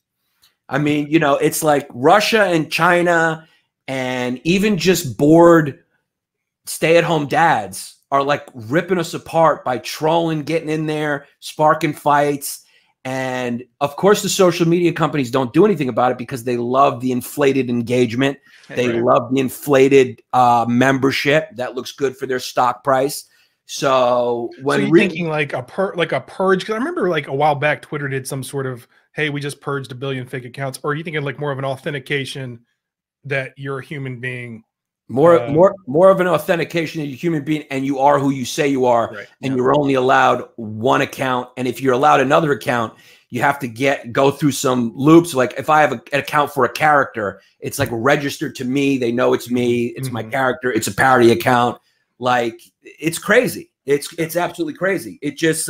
[SPEAKER 4] I mean, you know, it's like Russia and China and even just bored stay-at-home dads are like ripping us apart by trolling, getting in there, sparking fights. And of course, the social media companies don't do anything about it because they love the inflated engagement. They love the inflated membership. That looks good for their stock price. So when
[SPEAKER 2] you're thinking like a purge, because I remember like a while back, Twitter did some sort of, hey, we just purged 1 billion fake accounts. Or are you thinking like more of an authentication that you're a human being?
[SPEAKER 4] More of an authentication that you're a human being and you are who you say you are, and you're only allowed one account. And if you're allowed another account, you have to go through some loops. Like if I have an account for a character, it's like registered to me. They know it's me. It's my character. It's a parody account. Like it's crazy. It's absolutely crazy. It just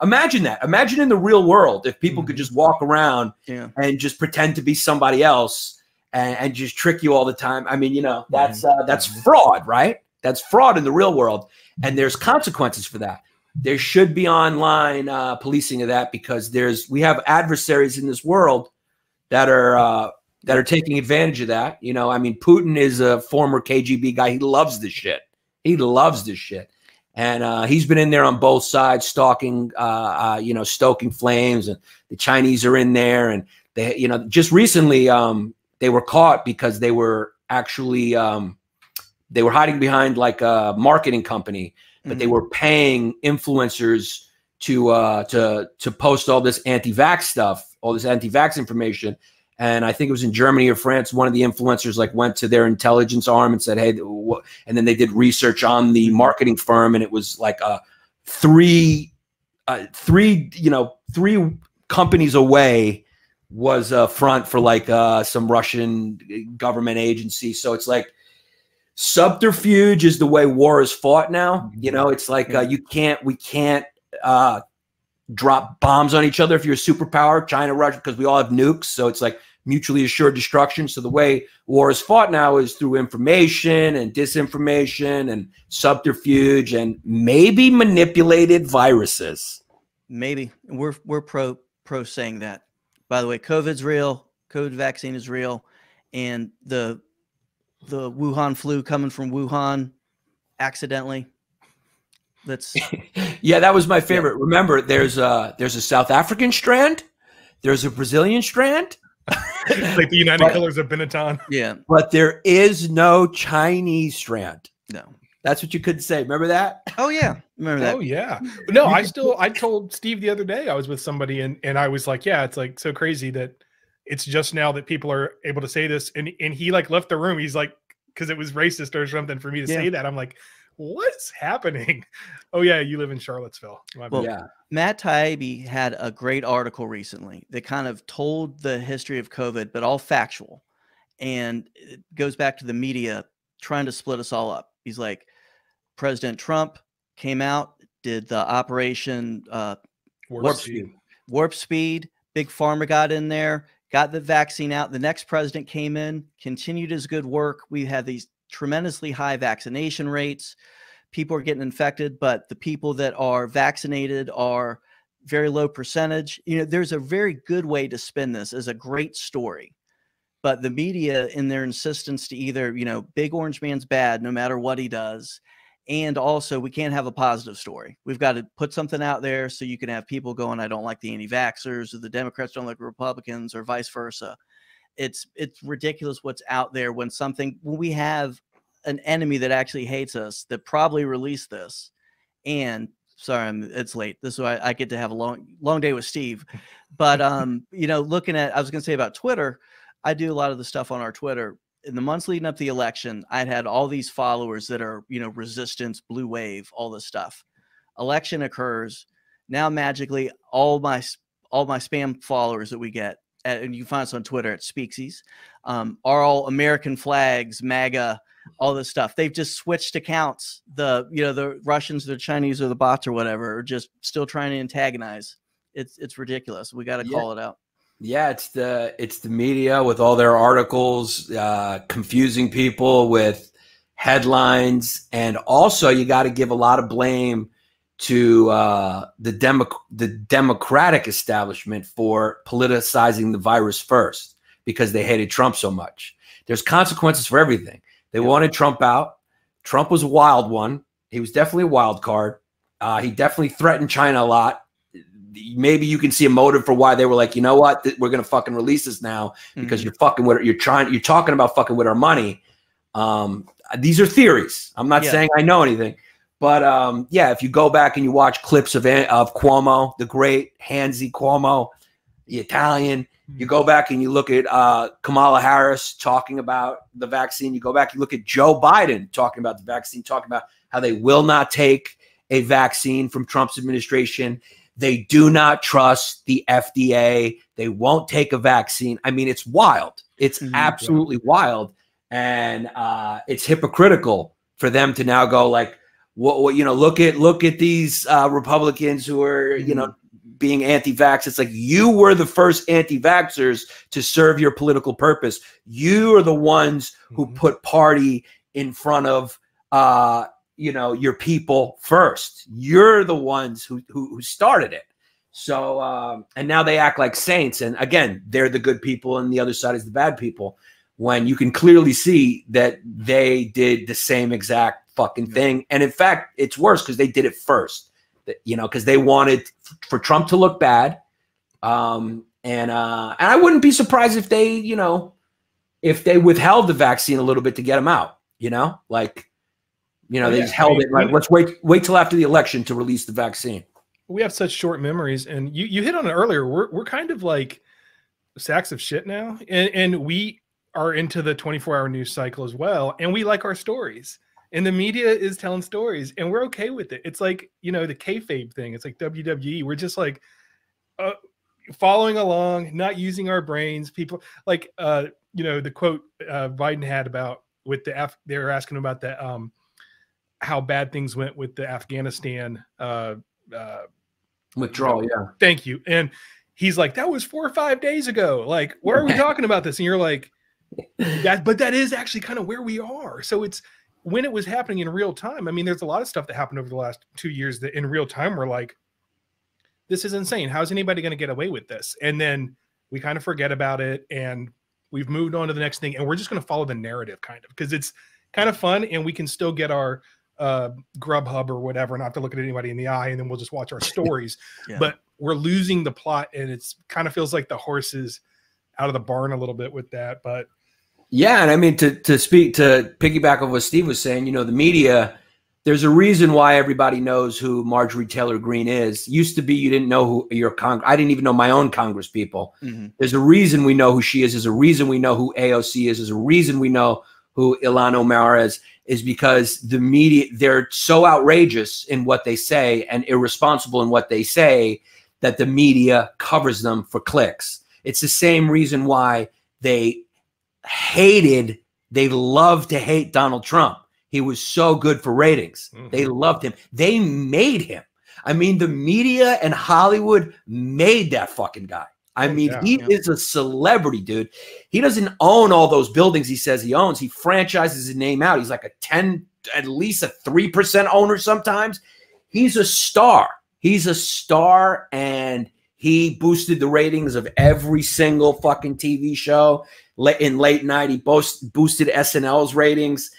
[SPEAKER 4] imagine that. Imagine in the real world if people could just walk around and just pretend to be somebody else. And just trick you all the time. I mean, you know, that's fraud, right? That's fraud in the real world. And there's consequences for that. There should be online policing of that, because we have adversaries in this world that are taking advantage of that. You know, I mean, Putin is a former KGB guy. He loves this shit. He loves this shit. And he's been in there on both sides, stalking, stoking flames. And the Chinese are in there. And they, just recently they were caught because they were actually they were hiding behind like a marketing company, but they were paying influencers to post all this anti-vax stuff, all this anti-vax information. And I think it was in Germany or France. One of the influencers like went to their intelligence arm and said, "Hey," and then they did research on the marketing firm, and it was like three companies away was a front for like some Russian government agency. So it's like subterfuge is the way war is fought now. It's like we can't drop bombs on each other if you're a superpower, China, Russia, because we all have nukes. So it's like mutually assured destruction. So the way war is fought now is through information and disinformation and subterfuge and maybe manipulated viruses.
[SPEAKER 3] Maybe. We're pro saying that. By the way, COVID's real. COVID vaccine is real. And the Wuhan flu coming from Wuhan accidentally.
[SPEAKER 4] Yeah, that was my favorite. Yeah. Remember, there's a South African strand. There's a Brazilian strand.
[SPEAKER 2] Like the United Colors of Benetton.
[SPEAKER 3] Yeah.
[SPEAKER 4] But there is no Chinese strand.
[SPEAKER 3] No.
[SPEAKER 4] That's what you couldn't say. Remember that?
[SPEAKER 3] Oh, yeah. Remember that.
[SPEAKER 2] Oh, yeah. No, I told Steve the other day, I was with somebody and I was like, yeah, it's like so crazy that it's just now that people are able to say this. And he like left the room. He's like, because it was racist or something for me to say that. I'm like, what's happening? Oh, yeah, you live in Charlottesville.
[SPEAKER 3] Well, yeah. Matt Taibbi had a great article recently that kind of told the history of COVID, but all factual. And it goes back to the media trying to split us all up. He's like, President Trump came out, did the operation Warp Speed. Big Pharma got in there, got the vaccine out. The next president came in, continued his good work. We had these tremendously high vaccination rates. People are getting infected, but the people that are vaccinated are very low percentage. There's a very good way to spin this as a great story, but the media in their insistence to either, big orange man's bad no matter what he does. And also we can't have a positive story. We've got to put something out there so you can have people going, I don't like the anti-vaxxers, or the Democrats don't like the Republicans, or vice versa. It's ridiculous what's out there when we have an enemy that actually hates us that probably released this. And sorry, it's late. This is why I get to have a long day with Steve. But looking at, I was going to say about Twitter, I do a lot of the stuff on our Twitter. In the months leading up to the election, I'd had all these followers that are, resistance, blue wave, all this stuff. Election occurs. Now magically all my spam followers that we get, and you can find us on Twitter at Speaksies, are all American flags, MAGA, all this stuff. They've just switched accounts. The Russians, the Chinese, or the bots or whatever are just still trying to antagonize. It's ridiculous. We got to call it out.
[SPEAKER 4] Yeah, it's the media with all their articles, confusing people with headlines, and also you got to give a lot of blame to the Democratic establishment for politicizing the virus first because they hated Trump so much. There's consequences for everything. They wanted Trump out. Trump was a wild one. He was definitely a wild card. He definitely threatened China a lot. Maybe you can see a motive for why they were like, you know what, we're going to fucking release this now because you're fucking with, you're talking about fucking with our money. These are theories. I'm not saying I know anything, but yeah, if you go back and you watch clips of Cuomo, the great Hansi Cuomo, the Italian, you go back and you look at Kamala Harris talking about the vaccine. You go back, you look at Joe Biden talking about the vaccine, talking about how they will not take a vaccine from Trump's administration. They do not trust the FDA. They won't take a vaccine. I mean, it's wild. It's absolutely wild. And it's hypocritical for them to now go like, what look at these Republicans who are, being anti-vax. It's like, you were the first anti-vaxxers to serve your political purpose. You are the ones who put party in front of, your people first. You're the ones who started it. So, and now they act like saints. And again, they're the good people and the other side is the bad people, when you can clearly see that they did the same exact fucking thing. And in fact, it's worse because they did it first, you know, because they wanted for Trump to look bad. And I wouldn't be surprised if they, you know, if they withheld the vaccine a little bit to get him out, you know, like, you know, they just held it. Like, let's wait till after the election to release the vaccine.
[SPEAKER 2] We have such short memories, and you hit on it earlier. We're kind of like sacks of shit now, and we are into the 24-hour news cycle as well, and we like our stories, and the media is telling stories, and we're okay with it. It's like, you know, the kayfabe thing. It's like WWE. We're just like following along, not using our brains. People like you know, the quote Biden had about with they were asking about the how bad things went with the Afghanistan
[SPEAKER 4] withdrawal. Yeah.
[SPEAKER 2] Thank you. And he's like, that was 4 or 5 days ago. Like, where are we talking about this? And you're like, but that is actually kind of where we are. So it's when it was happening in real time. I mean, there's a lot of stuff that happened over the last 2 years that in real time we're like, this is insane. How's anybody going to get away with this? And then we kind of forget about it and we've moved on to the next thing. And we're just going to follow the narrative kind of, because it's kind of fun and we can still get our Grubhub or whatever, not to look at anybody in the eye, and then we'll just watch our stories. But we're losing the plot, and it's kind of feels like the horse is out of the barn a little bit with that. But
[SPEAKER 4] yeah, and I mean, to piggyback on what Steve was saying, you know, the media, there's a reason why everybody knows who Marjorie Taylor Greene is. Used to be you didn't know who your I didn't even know my own Congress people. There's a reason we know who she is. There's a reason we know who AOC is. There's a reason we know who Ilhan Omar is because the media, they're so outrageous in what they say and irresponsible in what they say that the media covers them for clicks. It's the same reason why they love to hate Donald Trump. He was so good for ratings. They loved him. They made him. I mean, the media and Hollywood made that fucking guy. I mean, he is a celebrity, dude. He doesn't own all those buildings he says he owns. He franchises his name out. He's like at least a 3% owner sometimes. He's a star. He's a star, and he boosted the ratings of every single fucking TV show. In late night, he boosted SNL's ratings,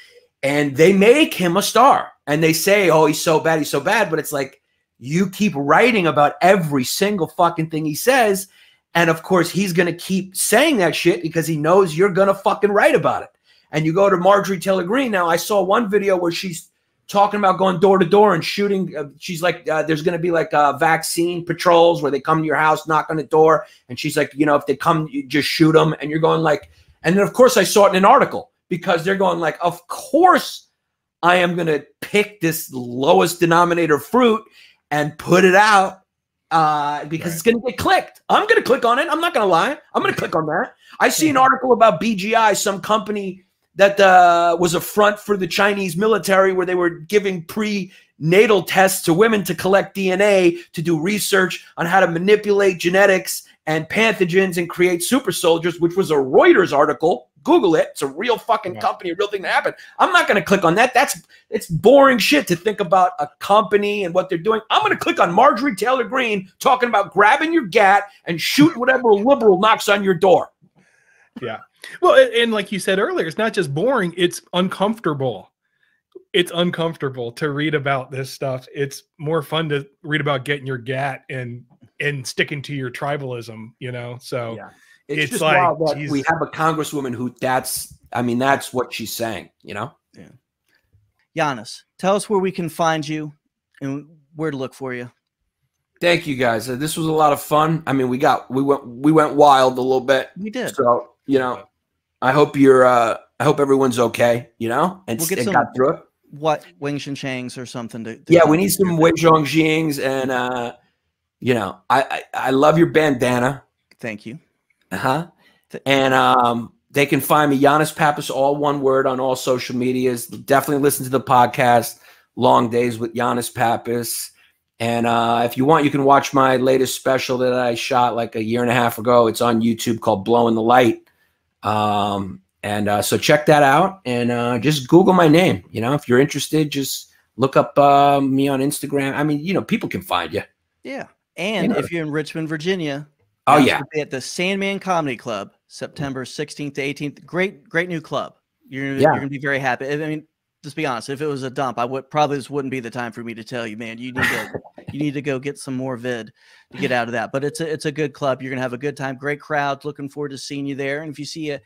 [SPEAKER 4] and they make him a star. And they say, oh, he's so bad, but it's like, you keep writing about every single fucking thing he says, and of course, he's going to keep saying that shit because he knows you're going to fucking write about it. And you go to Marjorie Taylor Greene. Now, I saw one video where she's talking about going door to door and shooting. She's like, there's going to be like vaccine patrols where they come to your house, knock on the door. And she's like, you know, if they come, you just shoot them. And you're going like, and then of course I saw it in an article because they're going like, of course I am going to pick this lowest denominator fruit and put it out. Because it's going to get clicked. I'm going to click on it. I'm not going to lie. I'm going to click on that. I see an article about BGI, some company that was a front for the Chinese military where they were giving prenatal tests to women to collect DNA to do research on how to manipulate genetics and pathogens and create super soldiers, which was a Reuters article. Google it. It's a real fucking company, a real thing that happened. I'm not going to click on that. It's boring shit to think about a company and what they're doing. I'm going to click on Marjorie Taylor Greene talking about grabbing your gat and shooting whatever liberal knocks on your door.
[SPEAKER 2] Yeah. Well, and like you said earlier, it's not just boring. It's uncomfortable. It's uncomfortable to read about this stuff. It's more fun to read about getting your gat and sticking to your tribalism, you know? So
[SPEAKER 4] yeah. It's just like, wild that we have a congresswoman who that's what she's saying, you know?
[SPEAKER 3] Yeah. Giannis, tell us where we can find you and where to look for you.
[SPEAKER 4] Thank you guys. This was a lot of fun. I mean, we went wild a little bit.
[SPEAKER 3] We did.
[SPEAKER 4] So, you know, I hope everyone's okay, you know, and got through it.
[SPEAKER 3] What, Wings and Changs or something to
[SPEAKER 4] yeah, we need some Wei Zhong Jings, and you know, I love your bandana.
[SPEAKER 3] Thank you.
[SPEAKER 4] And they can find me, Giannis Pappas, all one word, on all social medias. Definitely listen to the podcast, Long Days with Giannis Pappas. And if you want, you can watch my latest special that I shot like 1.5 years ago. It's on YouTube called Blowing the Light. So check that out, and just Google my name. You know, if you're interested, just look up me on Instagram. I mean, you know, people can find you.
[SPEAKER 3] Yeah. And if you're in Richmond, Virginia,
[SPEAKER 4] oh yeah,
[SPEAKER 3] at the Sandman Comedy Club, September 16th to 18th. Great new club. You're gonna be very happy. I mean, Just be honest. If it was a dump, I would probably this wouldn't be the time for me to tell you, man. You need to go get some more vid to get out of that. But it's a good club. You're gonna have a good time. Great crowd. Looking forward to seeing you there. And if you see a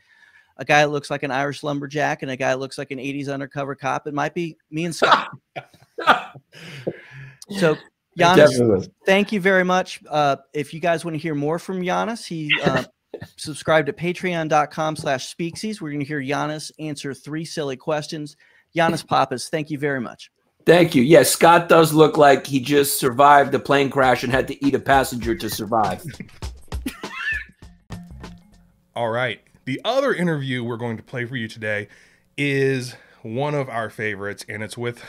[SPEAKER 3] guy that looks like an Irish lumberjack and a guy that looks like an 80s undercover cop, it might be me and Scott. So Giannis, thank you very much. If you guys want to hear more from Giannis, he subscribed at patreon.com/Speaksies. We're going to hear Giannis answer 3 silly questions. Giannis Papas, thank you very much.
[SPEAKER 4] Thank you. Yes, Scott does look like he just survived a plane crash and had to eat a passenger to survive.
[SPEAKER 2] All right. The other interview we're going to play for you today is one of our favorites, and it's with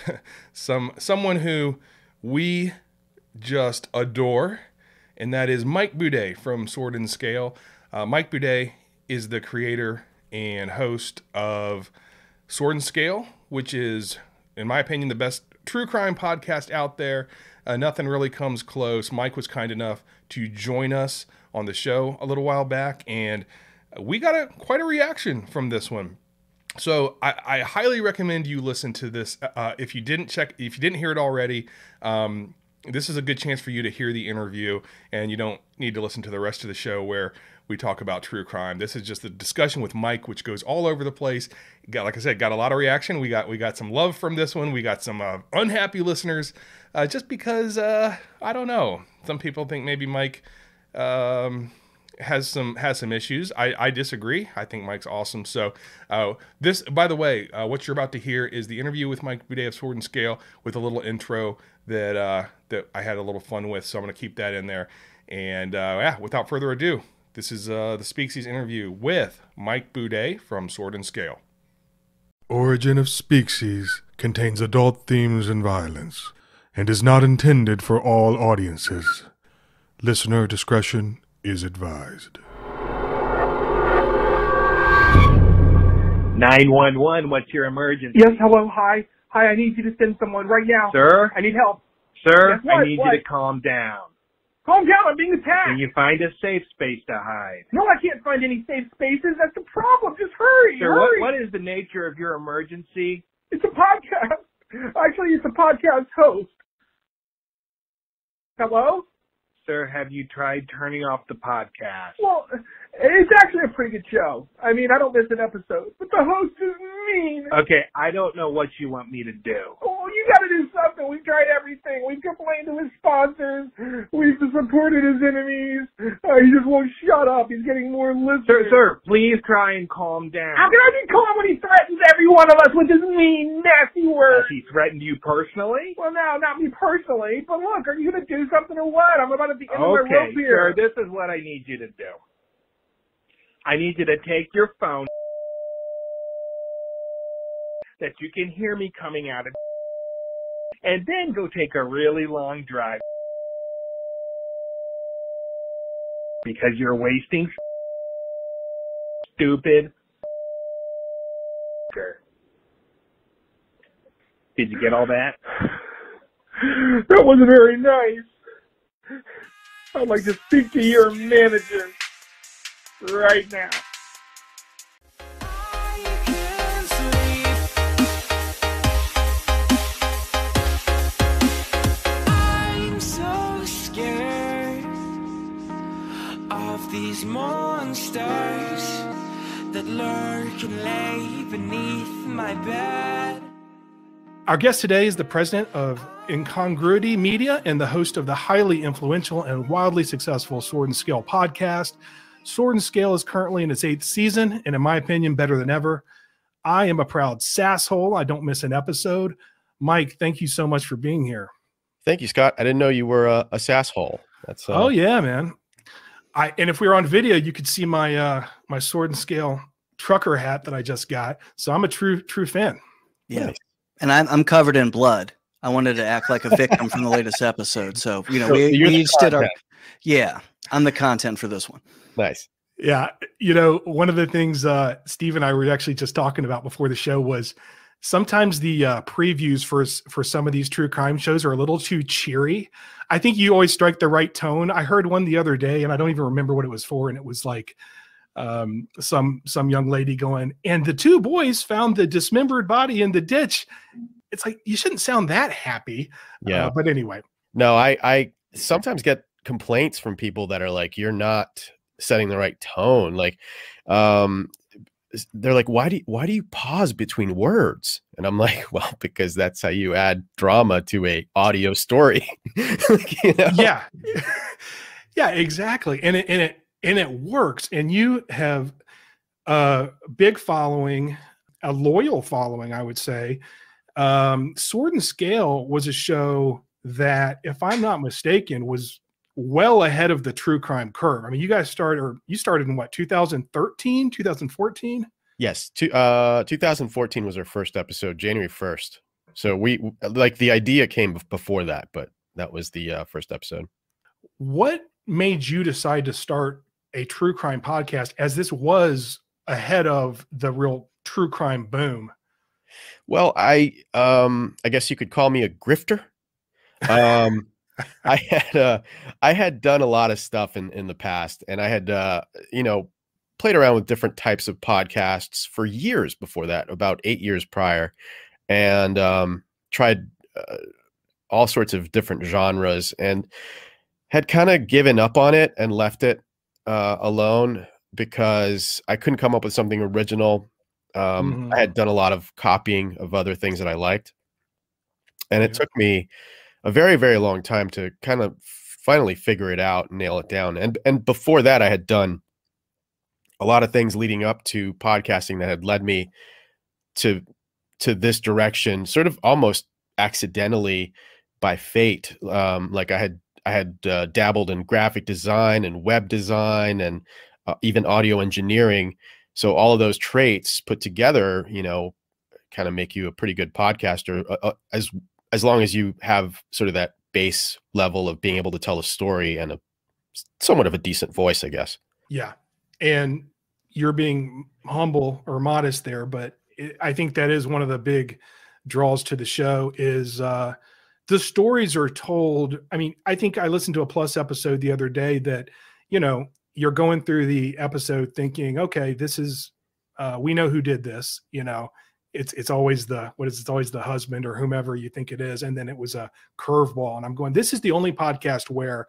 [SPEAKER 2] someone who we just adore, and that is Mike Boudet from Sword and Scale. Mike Boudet is the creator and host of Sword and Scale, which is, in my opinion, the best true crime podcast out there. Nothing really comes close. Mike was kind enough to join us on the show a little while back, and we got quite a reaction from this one. So I highly recommend you listen to this. If you didn't hear it already, this is a good chance for you to hear the interview, and you don't need to listen to the rest of the show where we talk about true crime. This is just a discussion with Mike, which goes all over the place. Like I said, got a lot of reaction. We got some love from this one. We got some unhappy listeners, just because I don't know. Some people think maybe Mike has some issues. I disagree. I think Mike's awesome. So this, by the way, what you're about to hear is the interview with Mike Boudet of Sword and Scale with a little intro that I had a little fun with. So I'm going to keep that in there. And yeah, without further ado, this is the Speaksies interview with Mike Boudet from Sword and Scale.
[SPEAKER 1] Origin of Speaksies contains adult themes and violence and is not intended for all audiences. Listener discretion is advised.
[SPEAKER 5] 911, what's your emergency?
[SPEAKER 6] Yes, hello, hi. Hi, I need you to send someone right now.
[SPEAKER 5] Sir?
[SPEAKER 6] I need help.
[SPEAKER 5] Sir,
[SPEAKER 6] Yes, what?
[SPEAKER 5] I need
[SPEAKER 6] What?
[SPEAKER 5] you to calm down.
[SPEAKER 6] Calm down, I'm being attacked.
[SPEAKER 5] Can you find a safe space to hide?
[SPEAKER 6] No, I can't find any safe spaces. That's the problem. Just hurry,
[SPEAKER 5] Sir,
[SPEAKER 6] hurry.
[SPEAKER 5] what is the nature of your emergency?
[SPEAKER 6] It's a podcast. Actually, it's a podcast host. Hello?
[SPEAKER 5] Sir, have you tried turning off the podcast?
[SPEAKER 6] Well, it's actually a pretty good show. I mean, I don't miss an episode, but the host is mean.
[SPEAKER 5] Okay, I don't know what you want me to do.
[SPEAKER 6] Oh, you gotta do something. We've tried everything. We've complained to his sponsors. We've supported his enemies. He just won't shut up. He's getting more listeners.
[SPEAKER 5] Sir, please try and calm down.
[SPEAKER 6] How can I be calm when he threatens every one of us with his mean, nasty words?
[SPEAKER 5] Has he threatened you personally?
[SPEAKER 6] Well, no, not me personally. But look, are you going to do something or what? I'm about at the end of my
[SPEAKER 5] Okay,
[SPEAKER 6] rope here.
[SPEAKER 5] sir, this is what I need you to do. I need you to take your phone that you can hear me coming out of, and then go take a really long drive, because you're wasting stupid. Did you get all that?
[SPEAKER 6] That wasn't very nice. I'd like to speak to your manager right now.
[SPEAKER 7] I'm so scared of these monsters that lurk and lay beneath my bed.
[SPEAKER 8] Our guest today is the president of Incongruity Media and the host of the highly influential and wildly successful Sword and Scale podcast. Sword and Scale is currently in its 8th season, and in my opinion, better than ever. I am a proud sasshole. I don't miss an episode. Mike, thank you so much for being here.
[SPEAKER 9] Thank you, Scott. I didn't know you were a sasshole. That's
[SPEAKER 8] Oh yeah, man. And if we were on video, you could see my my Sword and Scale trucker hat that I just got. So I'm a true fan.
[SPEAKER 3] Yeah.
[SPEAKER 9] Nice.
[SPEAKER 3] And I'm covered in blood. I wanted to act like a victim from the latest episode. So, you know,
[SPEAKER 9] So
[SPEAKER 3] we
[SPEAKER 9] you're the
[SPEAKER 3] each did our,
[SPEAKER 9] content.
[SPEAKER 3] yeah, I'm the content for this one.
[SPEAKER 9] Nice.
[SPEAKER 8] Yeah. You know, one of the things Steve and I were actually just talking about before the show was sometimes the previews for some of these true crime shows are a little too cheery. I think you always strike the right tone. I heard one the other day, and I don't even remember what it was for. And it was like, some young lady going, and the two boys found the dismembered body in the ditch. It's like, you shouldn't sound that happy.
[SPEAKER 9] Yeah.
[SPEAKER 8] But anyway.
[SPEAKER 9] No, I sometimes get complaints from people that are like, you're not setting the right tone. Like, they're like, why do you pause between words? And I'm like, well, because that's how you add drama to a audio story. Like, you know?
[SPEAKER 8] Yeah. Yeah, exactly. And it works. And you have a big following, a loyal following, I would say. Sword and Scale was a show that, if I'm not mistaken, was well ahead of the true crime curve. I mean, you started in what, 2013, 2014?
[SPEAKER 9] Yes. 2014 was our first episode, January 1st. So we, like, the idea came before that, but that was the first episode.
[SPEAKER 8] What made you decide to start a true crime podcast, as this was ahead of the real true crime boom?
[SPEAKER 9] Well, I guess you could call me a grifter. I had done a lot of stuff in the past, and I had played around with different types of podcasts for years before that, about 8 years prior, and tried all sorts of different genres, and had kind of given up on it and left it alone because I couldn't come up with something original. I had done a lot of copying of other things that I liked, and it took me a very, very long time to kind of finally figure it out and nail it down. And before that, I had done a lot of things leading up to podcasting that had led me to this direction, sort of almost accidentally by fate. Like I had dabbled in graphic design and web design and even audio engineering. So all of those traits put together, kind of make you a pretty good podcaster, as long as you have sort of that base level of being able to tell a story and somewhat of a decent voice, I guess.
[SPEAKER 8] Yeah. And you're being humble or modest there, but I think that is one of the big draws to the show is the stories are told. I mean, I think I listened to a Plus episode the other day that, you're going through the episode thinking, okay, this is, we know who did this, it's always it's always the husband or whomever you think it is. And then it was a curveball. And I'm going, this is the only podcast where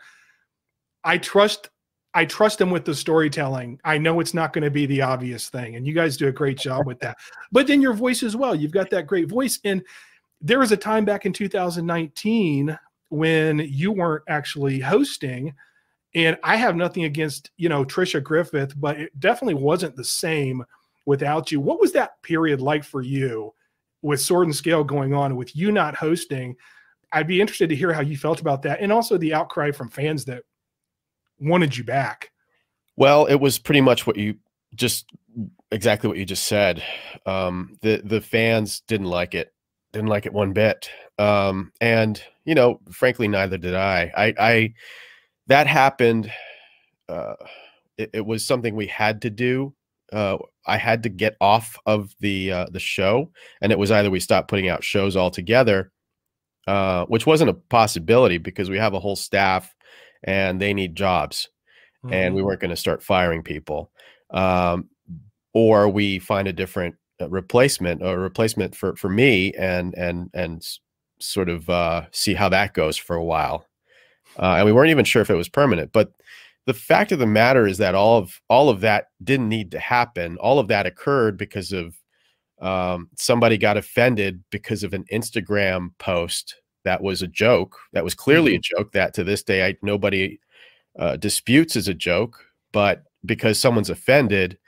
[SPEAKER 8] I trust them with the storytelling. I know it's not going to be the obvious thing. And you guys do a great job with that. But then your voice as well. You've got that great voice. And there was a time back in 2019 when you weren't actually hosting. And I have nothing against, Trisha Griffith, but it definitely wasn't the same without you. What was that period like for you with Sword and Scale going on, with you not hosting? I'd be interested to hear how you felt about that. And also the outcry from fans that wanted you back.
[SPEAKER 9] Well, it was pretty much exactly what you just said. The fans didn't like it one bit. And, frankly, neither did I. That happened. It was something we had to do. I had to get off of the show, and it was either we stopped putting out shows altogether, which wasn't a possibility because we have a whole staff and they need jobs, and we weren't going to start firing people, or we find a different replacement for me and sort of see how that goes for a while. And we weren't even sure if it was permanent. But the fact of the matter is that all of that didn't need to happen. All of that occurred because of somebody got offended because of an Instagram post that was a joke. That was clearly a joke that to this day nobody disputes as a joke. But because someone's offended,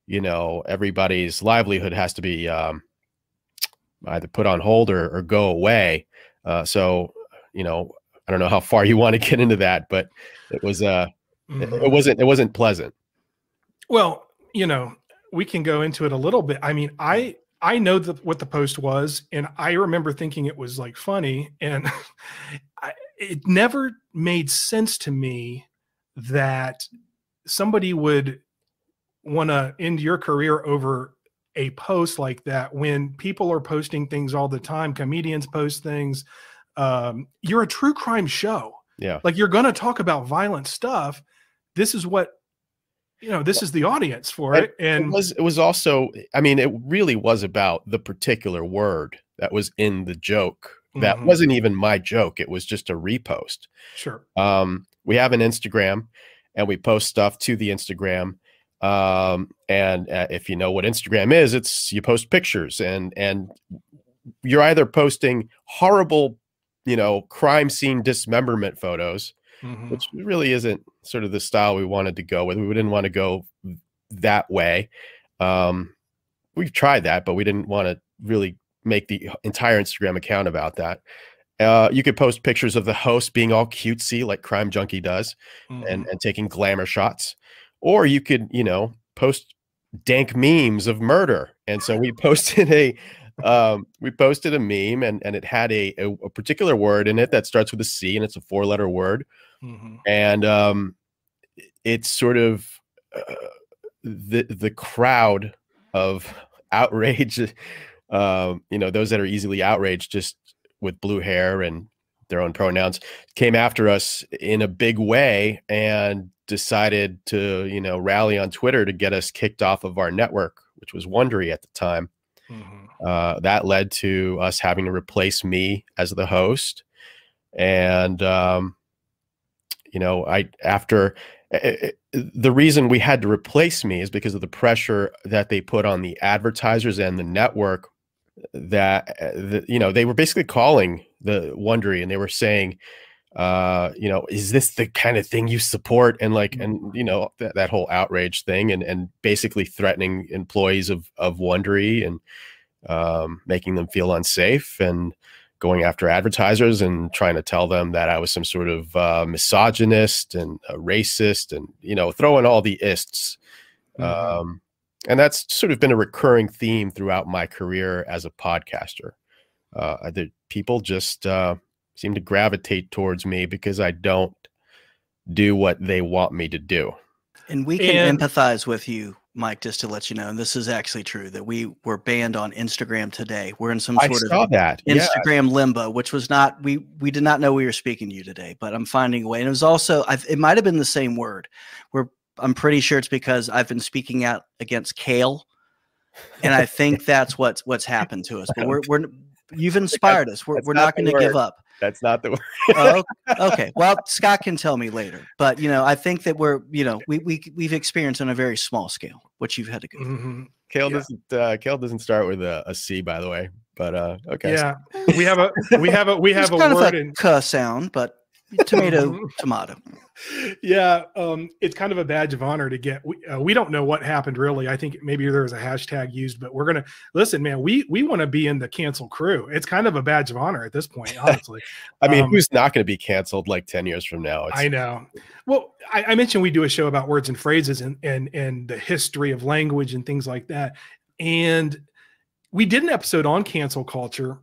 [SPEAKER 9] everybody's livelihood has to be either put on hold or go away. So, I don't know how far you want to get into that, but it was it wasn't pleasant.
[SPEAKER 8] Well, we can go into it a little bit. I mean, I know what the post was, and I remember thinking it was like funny, and it never made sense to me that somebody would want to end your career over a post like that when people are posting things all the time. Comedians post things. You're a true crime show.
[SPEAKER 9] Yeah.
[SPEAKER 8] Like, you're going to talk about violent stuff. This is what this is the audience for it. And
[SPEAKER 9] it was also, I mean, it really was about the particular word that was in the joke. That wasn't even my joke. It was just a repost.
[SPEAKER 8] Sure.
[SPEAKER 9] We have an Instagram and we post stuff to the Instagram. If you know what Instagram is, it's you post pictures and you're either posting horrible, crime scene dismemberment photos, which really isn't sort of the style we wanted to go with. We didn't want to go that way. We've tried that, but we didn't want to really make the entire Instagram account about that. You could post pictures of the host being all cutesy like Crime Junkie does and taking glamour shots. Or you could, post dank memes of murder. And so we posted a meme and it had a particular word in it that starts with a C and it's a 4-letter word. And it's sort of the crowd of outrage, those that are easily outraged just with blue hair and their own pronouns came after us in a big way and decided to, rally on Twitter to get us kicked off of our network, which was Wondery at the time. That led to us having to replace me as the host. And, the reason we had to replace me is because of the pressure that they put on the advertisers and the network that, they were basically calling the Wondery and they were saying, is this the kind of thing you support? And that whole outrage thing and basically threatening employees of Wondery and making them feel unsafe and going after advertisers and trying to tell them that I was some sort of misogynist and a racist and, throwing all the ists. And that's sort of been a recurring theme throughout my career as a podcaster. The people just seem to gravitate towards me because I don't do what they want me to do.
[SPEAKER 3] And we can empathize with you, Mike, just to let you know, and this is actually true, that we were banned on Instagram today. We're in some sort of Instagram limbo, which was not, we did not know we were speaking to you today, but I'm finding a way. And it was also, it might have been the same word. I'm pretty sure it's because I've been speaking out against kale. And I think that's what's happened to us. But you've inspired us. We're not going to give up.
[SPEAKER 9] That's not the word.
[SPEAKER 3] Oh, okay. Well, Scott can tell me later. But I think that we've experienced on a very small scale what you've had to go through.
[SPEAKER 9] Kale doesn't start with a C, by the way. But okay.
[SPEAKER 8] Yeah, we have a word in
[SPEAKER 3] "k" sound, but tomato.
[SPEAKER 8] Yeah, it's kind of a badge of honor to get. We don't know what happened really. I think maybe there was a hashtag used, but we're gonna listen, man. We want to be in the cancel crew. It's kind of a badge of honor at this point, honestly.
[SPEAKER 9] I mean, who's not going to be canceled like 10 years from now?
[SPEAKER 8] I know. Well, I mentioned we do a show about words and phrases and the history of language and things like that, and we did an episode on cancel culture.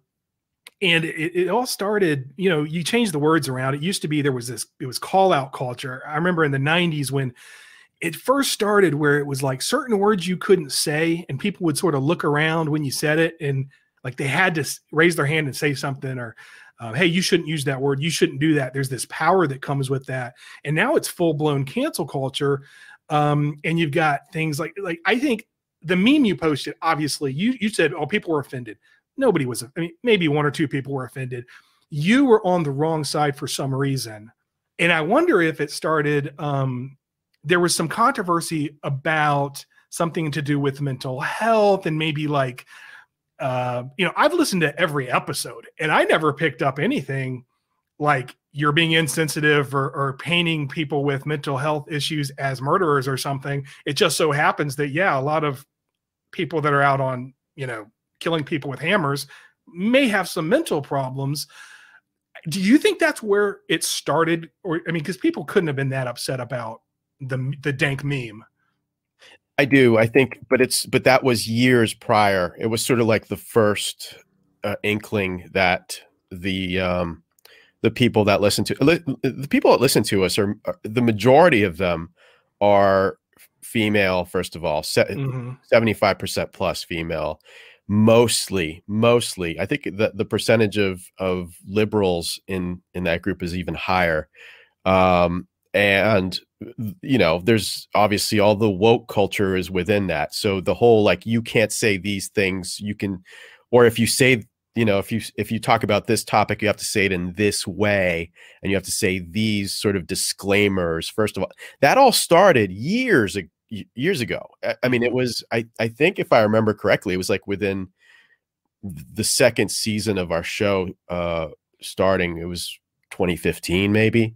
[SPEAKER 8] And it all started, you change the words around. It used to be it was call out culture. I remember in the 90s when it first started where it was like certain words you couldn't say and people would sort of look around when you said it. And like they had to raise their hand and say something or, hey, you shouldn't use that word. You shouldn't do that. There's this power that comes with that. And now it's full blown cancel culture. And you've got things like I think the meme you posted, obviously you said, oh, people were offended. Nobody was, maybe one or two people were offended. You were on the wrong side for some reason. And I wonder if it started, there was some controversy about something to do with mental health and maybe like, I've listened to every episode and I never picked up anything like you're being insensitive or painting people with mental health issues as murderers or something. It just so happens that, a lot of people that are out on, killing people with hammers may have some mental problems. Do you think that's where it started? Or, because people couldn't have been that upset about the dank meme.
[SPEAKER 9] I do. I think, but that was years prior. It was sort of like the first inkling that the people that listen to us are the majority of them are female. First of all, 75% plus female. Mostly, I think the percentage of liberals in that group is even higher. And you know, there's obviously all the woke culture is within that. So the whole, like, you can't say these things, you can, or if you say, you know, if you talk about this topic, you have to say it in this way, and you have to say these sort of disclaimers. First of all, that all started years ago. I mean, it was, I think if I remember correctly, it was like within the second season of our show starting, it was 2015 maybe.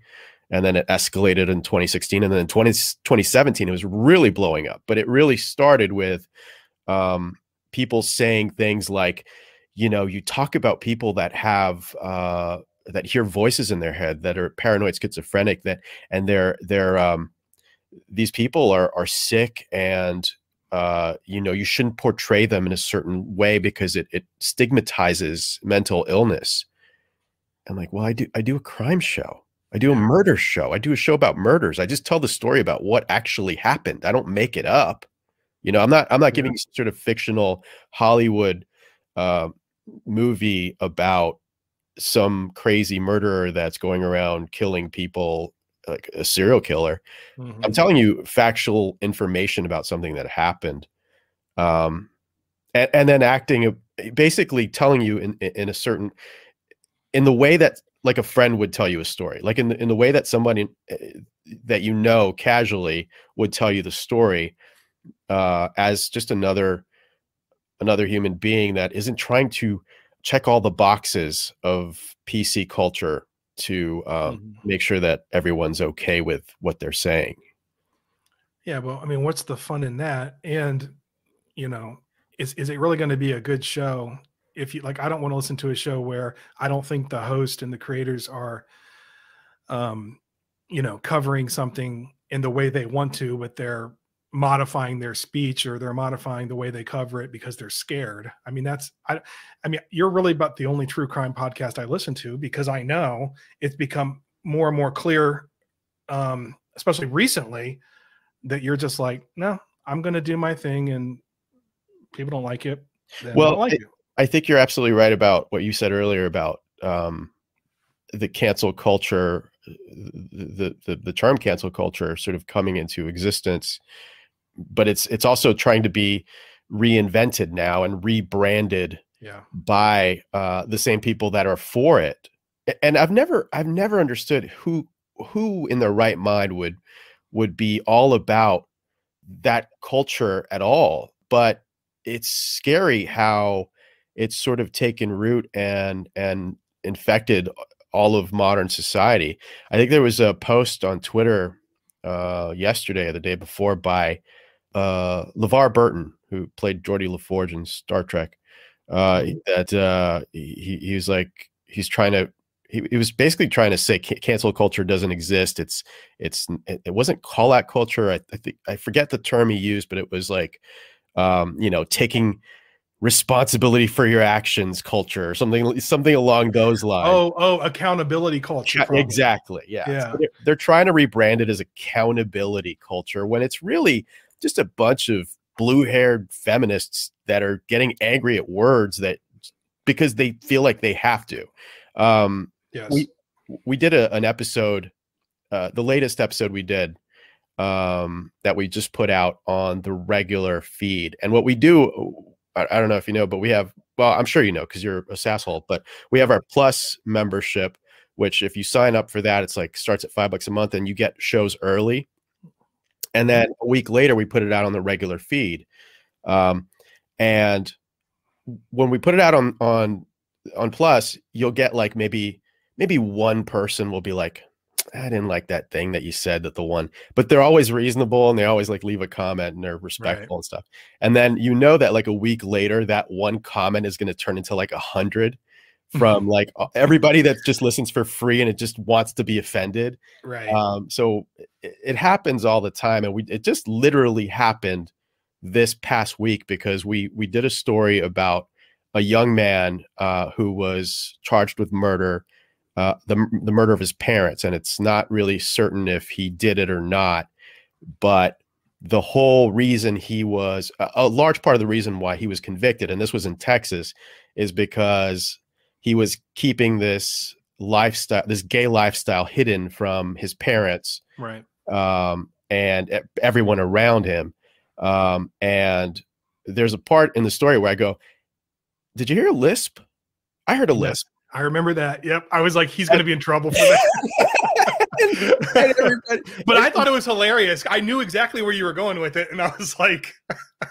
[SPEAKER 9] And then it escalated in 2016. And then in 2017, it was really blowing up. But it really started with people saying things like, you know, you talk about people that have that hear voices in their head, that are paranoid schizophrenic, that, and these people are sick, and you know, you shouldn't portray them in a certain way because it stigmatizes mental illness. I'm like, well, I do a crime show. I do a murder show. I do a show about murders. I just tell the story about what actually happened. I don't make it up. You know, I'm not giving you sort of fictional Hollywood movie about some crazy murderer that's going around killing people like a serial killer. I'm telling you factual information about something that happened. And then acting, basically telling you in a certain, in the way that like a friend would tell you a story, like in the way that somebody that you know casually would tell you the story, as just another human being that isn't trying to check all the boxes of PC culture to make sure that everyone's okay with what they're saying.
[SPEAKER 8] Yeah, well, I mean, what's the fun in that? And, you know, is it really going to be a good show? If you like, I don't want to listen to a show where I don't think the host and the creators are, you know, covering something in the way they want to, but they're modifying their speech, or they're modifying the way they cover it because they're scared. I mean, I mean, you're really about the only true crime podcast I listen to, because I know it's become more and more clear, especially recently, that you're just like, no, I'm going to do my thing, and people don't like it.
[SPEAKER 9] Well,
[SPEAKER 8] don't like you.
[SPEAKER 9] I think you're absolutely right about what you said earlier about the cancel culture, the term cancel culture sort of coming into existence, but it's also trying to be reinvented now and rebranded by the same people that are for it. And I've never understood who in their right mind would be all about that culture at all. But it's scary how it's sort of taken root and infected all of modern society. I think there was a post on Twitter yesterday or the day before by LeVar Burton, who played Geordi LaForge in Star Trek, that he was like, he was basically trying to say cancel culture doesn't exist. It wasn't call out culture. I think, I forget the term he used, but it was like, you know, taking responsibility for your actions culture, or something along those lines.
[SPEAKER 8] Oh, accountability culture. Probably.
[SPEAKER 9] Exactly. Yeah. So they're trying to rebrand it as accountability culture when it's really just a bunch of blue-haired feminists that are getting angry at words that because they feel like they have to.
[SPEAKER 8] Yes.
[SPEAKER 9] We did an episode, the latest episode we did, that we just put out on the regular feed. And what we do, I don't know if you know, but we have, well, I'm sure you know because you're a sasshole, but we have our Plus membership, which if you sign up for that, it's like starts at $5 a month and you get shows early. And then a week later, we put it out on the regular feed. And when we put it out on Plus, you'll get like maybe one person will be like, I didn't like that thing that you said, that the one, but they're always reasonable and they always like leave a comment and they're respectful and stuff. And then you know that like a week later, that one comment is going to turn into like 100 from like everybody that just listens for free and it just wants to be offended.
[SPEAKER 8] Right.
[SPEAKER 9] So it happens all the time. And it just literally happened this past week because we did a story about a young man who was charged with murder, the murder of his parents. And it's not really certain if he did it or not, but the whole reason a large part of the reason why he was convicted, and this was in Texas, is because he was keeping this lifestyle, this gay lifestyle hidden from his parents
[SPEAKER 8] Right.
[SPEAKER 9] And everyone around him. And there's a part in the story where I go, "Did you hear a lisp? I heard a lisp."
[SPEAKER 8] I remember that. Yep. I was like, he's going to be in trouble for that. But I thought it was hilarious. I knew exactly where you were going with it. And I was like,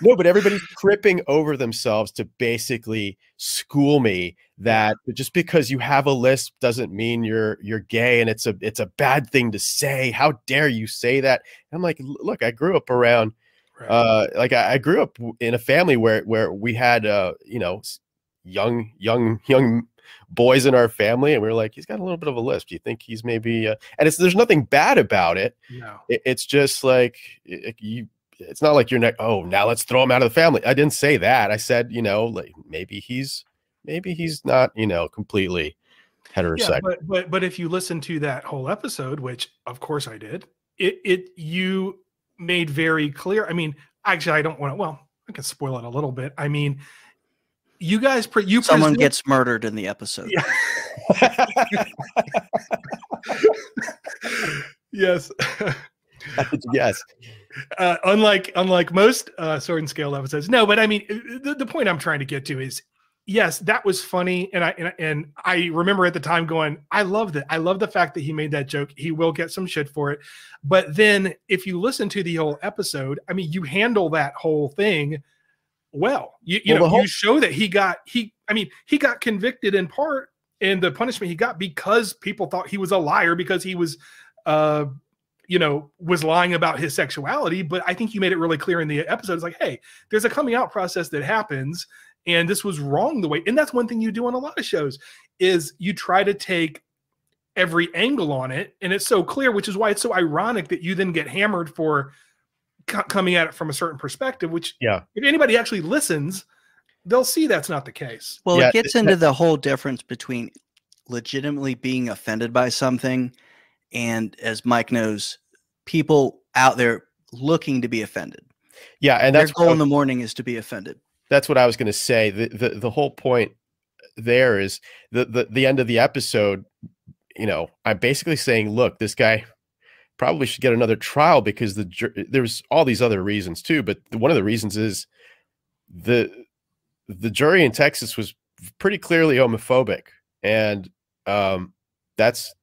[SPEAKER 9] no, but everybody's tripping over themselves to basically school me that just because you have a lisp doesn't mean you're gay, and it's a bad thing to say. How dare you say that? And I'm like, look, I grew up around, like I grew up in a family where we had, you know, young boys in our family, and we were like, he's got a little bit of a lisp. Do you think he's maybe and there's nothing bad about it. No. It's just like it's not like you're not, oh, now let's throw him out of the family. I didn't say that. I said, you know, like maybe he's not, you know, completely heterosexual.
[SPEAKER 8] Yeah, but if you listen to that whole episode, which of course I did, you made very clear. I mean, actually I don't want to, well, I can spoil it a little bit. I mean, you guys,
[SPEAKER 3] someone gets murdered in the episode.
[SPEAKER 8] Yeah. Yes.
[SPEAKER 9] Yes.
[SPEAKER 8] Unlike most Sword and Scale episodes. No, but I mean, the point I'm trying to get to is, yes, that was funny, and I remember at the time going, I loved it. I love the fact that he made that joke. He will get some shit for it, but then if you listen to the whole episode, I mean, you handle that whole thing well. You show that he got convicted in part, and the punishment he got because people thought he was a liar because he was was lying about his sexuality. But I think you made it really clear in the episode. It's like, hey, there's a coming out process that happens, and this was wrong the way. And that's one thing you do on a lot of shows is you try to take every angle on it, and it's so clear, which is why it's so ironic that you then get hammered for coming at it from a certain perspective, which if anybody actually listens, they'll see that's not the case.
[SPEAKER 3] Well, it gets into the whole difference between legitimately being offended by something and, as Mike knows, people out there looking to be offended.
[SPEAKER 9] Yeah, and that's
[SPEAKER 3] their goal in the morning is to be offended.
[SPEAKER 9] That's what I was going to say. The whole point there is the end of the episode. You know, I'm basically saying, look, this guy probably should get another trial because there's all these other reasons too. But one of the reasons is the jury in Texas was pretty clearly homophobic, and that's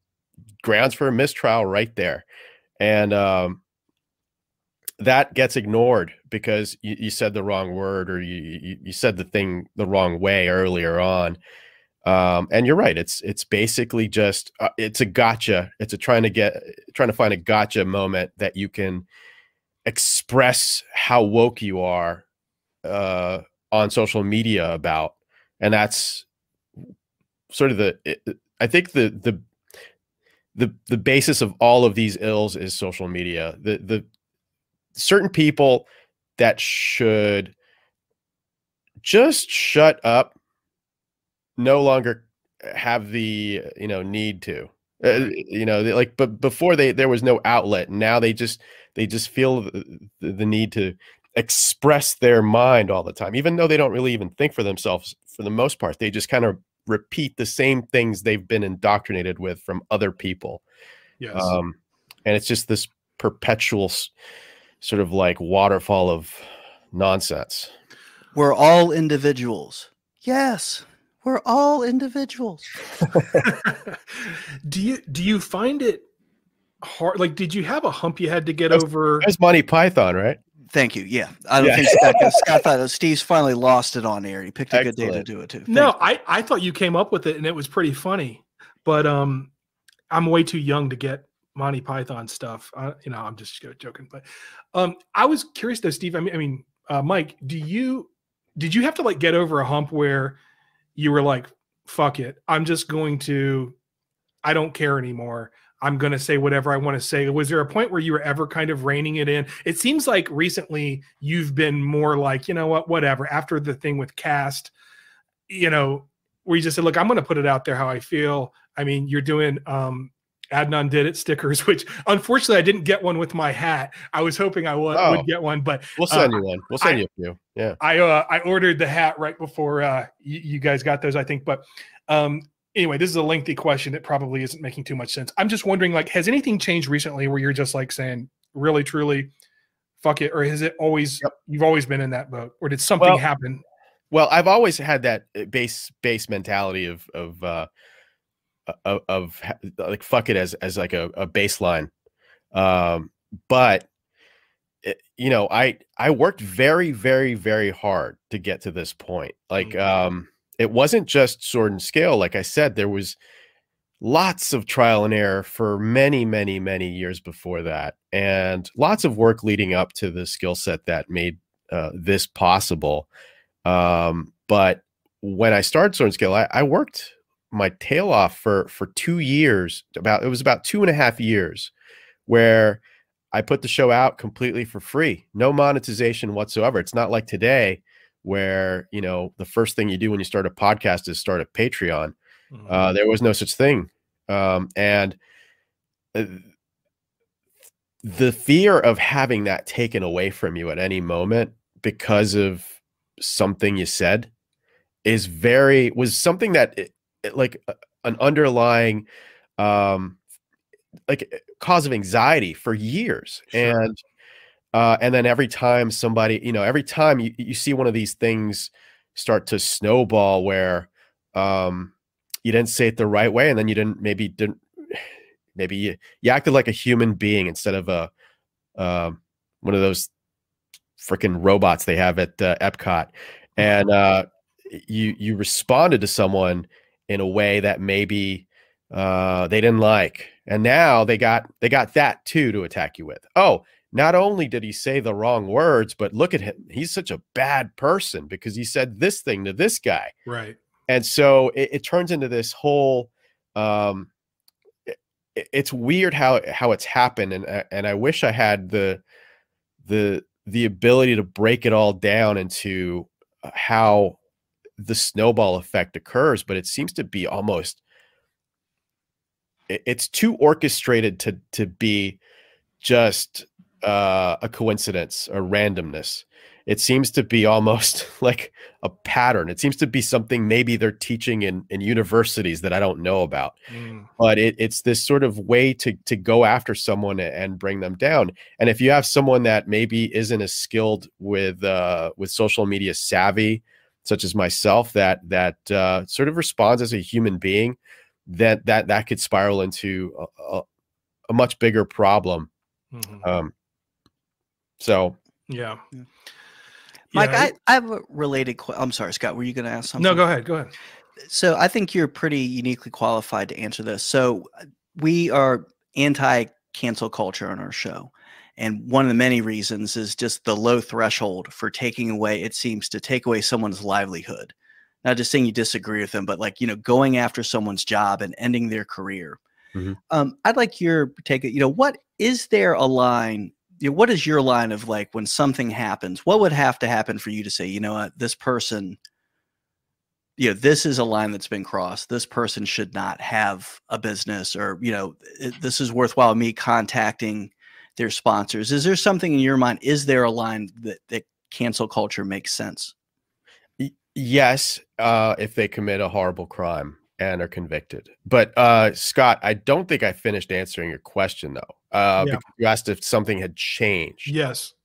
[SPEAKER 9] grounds for a mistrial right there. And that gets ignored because you said the wrong word, or you said the thing the wrong way earlier on. And you're right. It's basically just it's a gotcha. It's trying to find a gotcha moment that you can express how woke you are on social media about, and that's sort of I think the basis of all of these ills is social media. The certain people that should just shut up no longer have the need to but before there was no outlet, and now they just feel the need to express their mind all the time, even though they don't really even think for themselves for the most part. They just kind of repeat the same things they've been indoctrinated with from other people.
[SPEAKER 8] Yes.
[SPEAKER 9] And it's just this perpetual sort of like waterfall of nonsense.
[SPEAKER 3] We're all individuals. Yes, we're all individuals.
[SPEAKER 8] Do you find it hard? Like, did you have a hump you had to get over?
[SPEAKER 9] That's Monty Python, right?
[SPEAKER 3] Thank you. Yeah, I don't think Scott thought Steve's finally lost it on air. He picked a good day to do it too.
[SPEAKER 8] No, I thought you came up with it and it was pretty funny, but I'm way too young to get Monty Python stuff. I'm just joking, but I was curious though, Steve. Mike, did you have to like get over a hump where you were like, fuck it, I don't care anymore, I'm going to say whatever I want to say? Was there a point where you were ever kind of reining it in? It seems like recently you've been more like, you know what, whatever. After the thing with Cast, where you just said, look, I'm going to put it out there how I feel. I mean, you're doing Adnan Did It stickers, which unfortunately I didn't get one with my hat. I was hoping I would get one, but
[SPEAKER 9] we'll send you one. We'll send you a few. Yeah.
[SPEAKER 8] I ordered the hat right before you guys got those, I think. But anyway, this is a lengthy question. It probably isn't making too much sense. I'm just wondering, like, has anything changed recently where you're just like saying, really, truly, fuck it? Or has it always, you've always been in that boat? Or did something happen?
[SPEAKER 9] Well, I've always had that base mentality of like, fuck it as like a baseline. But you know, I worked very, very, very hard to get to this point. Like, it wasn't just Sword and Scale. Like I said, there was lots of trial and error for many, many, many years before that, and lots of work leading up to the skill set that made this possible. But when I started Sword and Scale, I worked my tail off for 2 years. It was about 2.5 years where I put the show out completely for free, no monetization whatsoever. It's not like today where, you know, the first thing you do when you start a podcast is start a Patreon. There was no such thing. And the fear of having that taken away from you at any moment because of something you said was something that like an underlying, like cause of anxiety for years. Sure. And then every time somebody, you know, every time you see one of these things start to snowball where you didn't say it the right way, and then you maybe you acted like a human being instead of one of those freaking robots they have at Epcot, and you responded to someone in a way that maybe they didn't like, and now they got that too to attack you with. Oh, not only did he say the wrong words, but look at him, he's such a bad person because he said this thing to this guy.
[SPEAKER 8] Right.
[SPEAKER 9] And so it turns into this whole it's weird how it's happened, and I wish I had the ability to break it all down into how the snowball effect occurs, but it seems to be almost, it's too orchestrated to be just a coincidence or randomness. It seems to be almost like a pattern. It seems to be something maybe they're teaching in universities that I don't know about. But it's this sort of way to go after someone and bring them down. And if you have someone that maybe isn't as skilled with social media savvy, such as myself, that sort of responds as a human being, that could spiral into a much bigger problem. So
[SPEAKER 8] yeah.
[SPEAKER 3] Mike, I have a related I'm sorry, Scott, were you going to ask something?
[SPEAKER 8] No, go ahead.
[SPEAKER 3] So I think you're pretty uniquely qualified to answer this. So we are anti-cancel culture on our show. And one of the many reasons is just the low threshold for taking away, it seems to take away someone's livelihood. Not just saying you disagree with them, but like, you know, going after someone's job and ending their career. I'd like your take, you know, what is there a line? What is your line of like when something happens, what would have to happen for you to say, you know what, this person, you know, this is a line that's been crossed. This person should not have a business, or, you know, this is worthwhile me contacting their sponsors. Is there something in your mind? Is there a line that cancel culture makes sense?
[SPEAKER 9] Yes, if they commit a horrible crime and are convicted. But Scott, I don't think I finished answering your question though. Because you asked if something had changed.
[SPEAKER 8] Yes.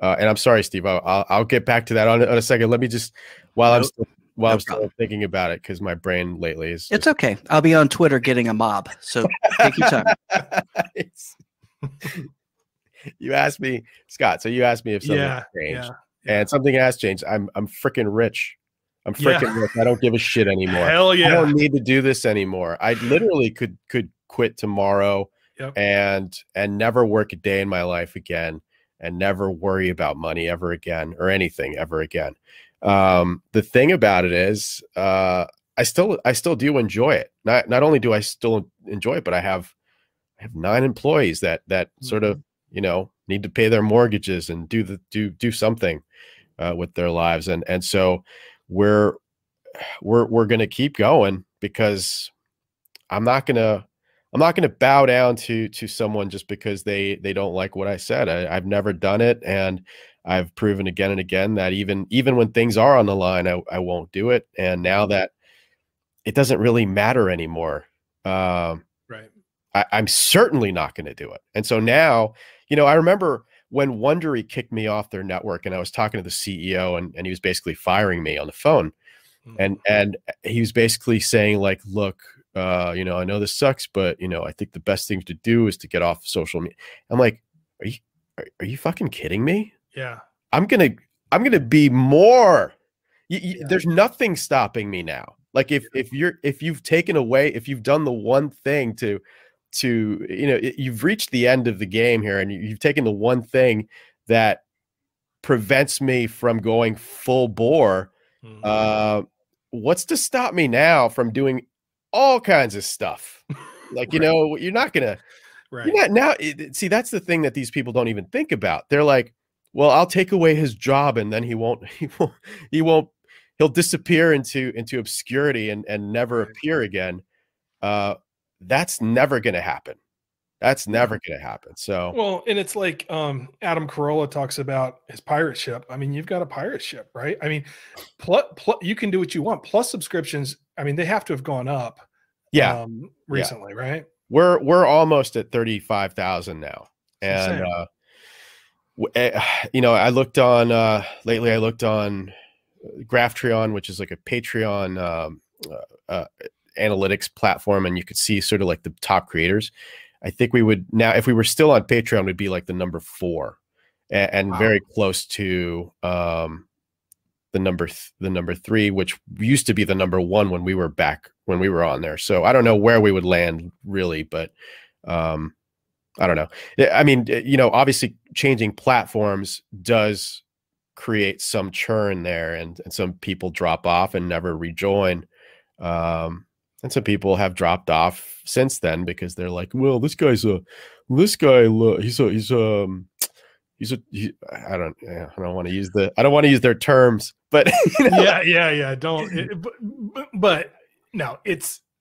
[SPEAKER 9] And I'm sorry, Steve. I'll get back to that on a second. Let me just I'm still thinking about it, because my brain lately is.
[SPEAKER 3] It's okay. I'll be on Twitter getting a mob. So take your time.
[SPEAKER 9] You asked me, Scott. So you asked me if something has changed, and something has changed. I'm freaking rich. I'm freaking rich. I don't give a shit anymore.
[SPEAKER 8] Hell yeah.
[SPEAKER 9] I don't need to do this anymore. I literally could quit tomorrow. And never work a day in my life again, and never worry about money ever again, or anything ever again. The thing about it is, I still do enjoy it. Not only do I still enjoy it, but I have 9 employees that sort of, you know, need to pay their mortgages and do something with their lives, and so we're going to keep going, because I'm not going to bow down to someone just because they don't like what I said. I've never done it, and I've proven again and again that even when things are on the line, I won't do it. And now that it doesn't really matter anymore.
[SPEAKER 8] Right.
[SPEAKER 9] I'm certainly not going to do it. And so now, you know, I remember when Wondery kicked me off their network, and I was talking to the CEO, and he was basically firing me on the phone. And he was basically saying, like, look, you know, I know this sucks, but, you know, I think the best thing to do is to get off social media. I'm like, are you fucking kidding me?
[SPEAKER 8] Yeah.
[SPEAKER 9] I'm going to be more. There's nothing stopping me now. Like if you've taken away, if you've done the one thing to, you know, you've reached the end of the game here, and you've taken the one thing that prevents me from going full bore. What's to stop me now from doing all kinds of stuff? Like, you know, you're not gonna, you're not now. See, that's the thing that these people don't even think about. They're like, well, I'll take away his job, and then he'll disappear into obscurity and never appear again. That's never going to happen. That's never going to happen. So,
[SPEAKER 8] well, and it's like Adam Carolla talks about his pirate ship. I mean, you've got a pirate ship, right? I mean, you can do what you want. Plus subscriptions, I mean, they have to have gone up.
[SPEAKER 9] Yeah,
[SPEAKER 8] recently, right?
[SPEAKER 9] We're almost at 35,000 now, and you know, I looked on lately. I looked on Graphtreon, which is like a Patreon analytics platform, and you could see sort of like the top creators. I think we would now, if we were still on Patreon, would be like the number 4, and wow, very close to the number 3, which used to be the number 1 when we were on there. So I don't know where we would land really, but I don't know. I mean, you know, obviously changing platforms does create some churn there, and some people drop off and never rejoin. And some people have dropped off since then because they're like, well, I don't want to use their terms, but you know.
[SPEAKER 8] Yeah. Don't, but no,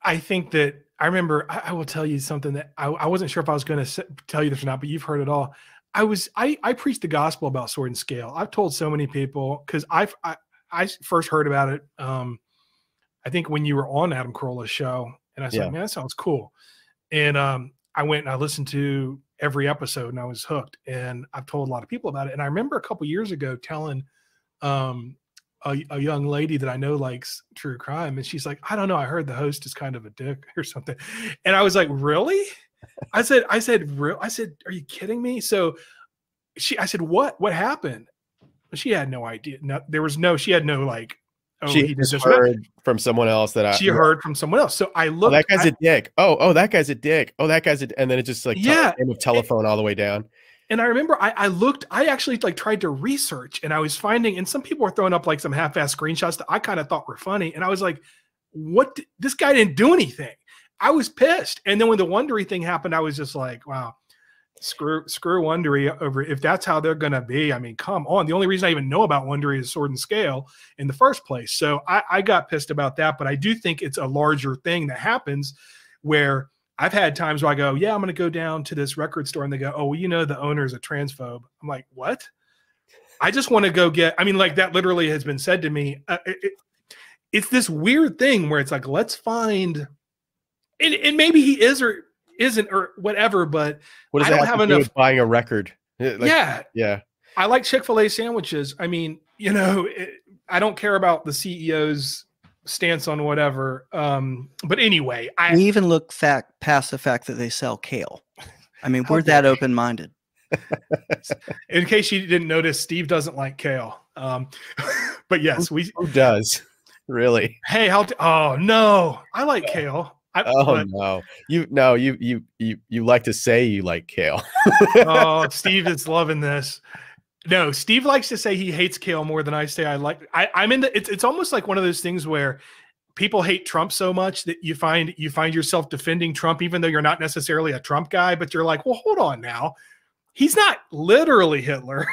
[SPEAKER 8] I think that I remember, I will tell you something that I wasn't sure if I was going to tell you this or not, but you've heard it all. I preached the gospel about Sword and Scale. I've told so many people, because I first heard about it, I think when you were on Adam Carolla's show, and I said, man, that sounds cool. And I went and I listened to every episode, and I was hooked. And I've told a lot of people about it. And I remember a couple years ago telling a young lady that I know likes true crime, and she's like, I don't know, I heard the host is kind of a dick or something. And I was like, really? I said, are you kidding me? So I said, what happened? She had no idea. She had no like, oh,
[SPEAKER 9] she just heard from someone else that
[SPEAKER 8] she heard from someone else. So I looked.
[SPEAKER 9] Oh, that guy's a dick. Oh, that guy's a dick. Oh, that guy's a, and then it just like name of telephone all the way down.
[SPEAKER 8] And I remember I looked, I actually like tried to research, and I was finding, and some people were throwing up like some half-ass screenshots that I kind of thought were funny. And I was like, what? This guy didn't do anything. I was pissed. And then when the Wondery thing happened, I was just like, wow, screw Wondery over. If that's how they're going to be, I mean, come on. The only reason I even know about Wondery is Sword and Scale in the first place. So I got pissed about that, but I do think it's a larger thing that happens where I've had times where I go, yeah, I'm going to go down to this record store, and they go, oh, well, you know, the owner is a transphobe. I'm like, what? I just want to go get, I mean, like that literally has been said to me. It's this weird thing where it's like, let's find, and maybe he is or isn't or whatever, but
[SPEAKER 9] what does
[SPEAKER 8] I don't have
[SPEAKER 9] to do
[SPEAKER 8] enough
[SPEAKER 9] with buying a record. Like, yeah.
[SPEAKER 8] I like Chick-fil-A sandwiches. I mean, you know, I don't care about the CEO's stance on whatever. But anyway,
[SPEAKER 3] we even look past the fact that they sell kale. I mean, we're that open-minded.
[SPEAKER 8] In case you didn't notice, Steve doesn't like kale. But yes,
[SPEAKER 9] who does really?
[SPEAKER 8] Hey, oh no, I like kale.
[SPEAKER 9] You like to say you like kale.
[SPEAKER 8] Oh, Steve is loving this. No, Steve likes to say he hates kale more than I say I like. I'm in the. It's almost like one of those things where people hate Trump so much that you find yourself defending Trump, even though you're not necessarily a Trump guy. But you're like, well, hold on now, he's not literally Hitler.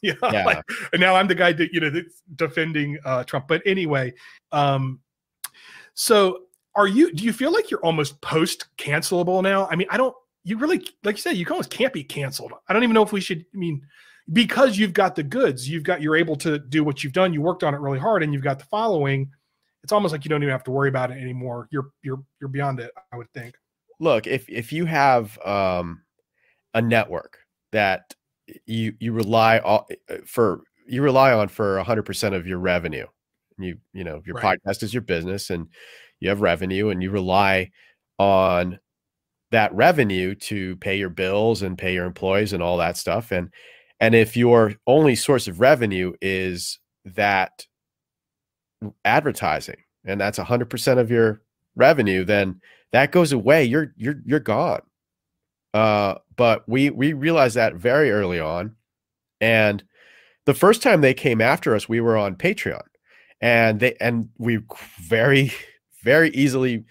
[SPEAKER 8] Yeah. Like, and now I'm the guy that that's defending Trump. But anyway, so do you feel like you're almost post cancelable now? I mean, you really, like you said, you almost can't be canceled. I don't even know if we should, because you've got the goods, you're able to do what you've done. You worked on it really hard and you've got the following. it's almost like you don't even have to worry about it anymore. You're beyond it, I would think.
[SPEAKER 9] Look, if you have a network that you rely on for 100% of your revenue, you know your
[SPEAKER 8] Right.
[SPEAKER 9] podcast is your business, and you have revenue, and you rely on that revenue to pay your bills and pay your employees and all that stuff, and if your only source of revenue is that advertising, and that's 100% of your revenue, then that goes away. You're gone. But we realized that very early on, and the first time they came after us, we were on Patreon, and we very, very easily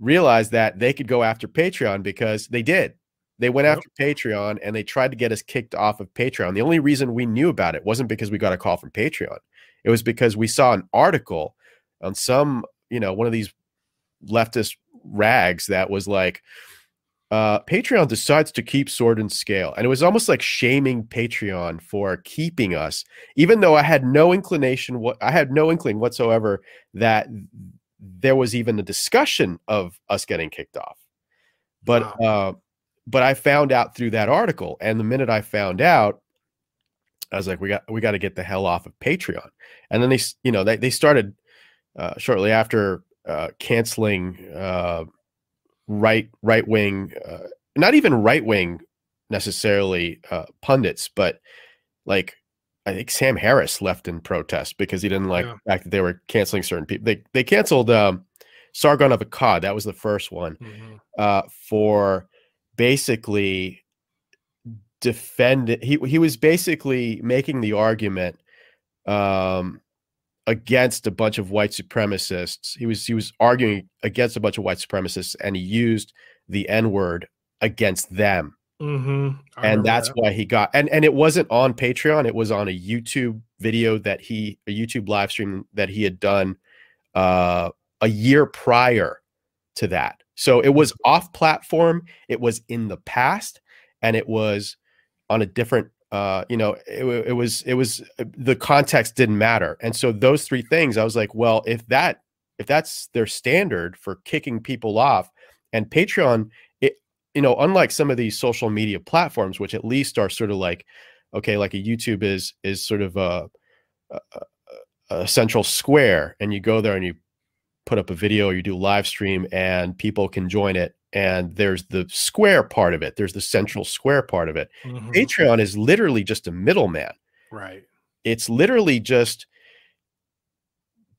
[SPEAKER 9] realized that they could go after Patreon, because they did. They went after Patreon, and they tried to get us kicked off of Patreon. The only reason we knew about it wasn't because we got a call from Patreon. It was because we saw an article on some, one of these leftist rags that was like, Patreon decides to keep Sword and Scale. And it was almost like shaming Patreon for keeping us, even though I had no inkling whatsoever that there was even a discussion of us getting kicked off. But but I found out through that article, and the minute I found out, I was like, we got to get the hell off of Patreon. And then they started shortly after canceling right wing, not even right wing necessarily pundits, but like I think Sam Harris left in protest because he didn't like the fact that they were canceling certain people. They canceled Sargon of Akkad. That was the first one for basically defending. He was basically making the argument against a bunch of white supremacists. He was arguing against a bunch of white supremacists, and he used the N-word against them. And that's why he got, and it wasn't on Patreon. It was on a YouTube video a YouTube live stream that he had done a year prior to that. So it was off platform. It was in the past, and it was on a different, it was the context didn't matter. And so those three things, I was like, well, if that's their standard for kicking people off, and Patreon, unlike some of these social media platforms, which at least are sort of like, okay, like a YouTube is sort of a central square, and you go there and you put up a video or you do a live stream and people can join it. And there's the square part of it. There's the central square part of it. Patreon is literally just a middleman.
[SPEAKER 8] Right.
[SPEAKER 9] It's literally just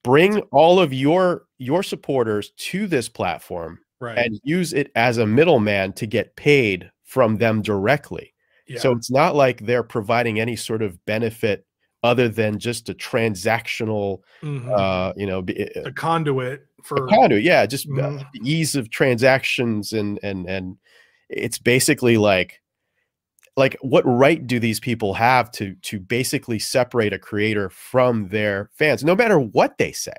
[SPEAKER 9] bring all of your supporters to this platform,
[SPEAKER 8] right,
[SPEAKER 9] and use it as a middleman to get paid from them directly.
[SPEAKER 8] Yeah.
[SPEAKER 9] So it's not like they're providing any sort of benefit other than just a transactional,
[SPEAKER 8] a conduit for
[SPEAKER 9] just ease of transactions, and it's basically like what right do these people have to basically separate a creator from their fans, no matter what they say?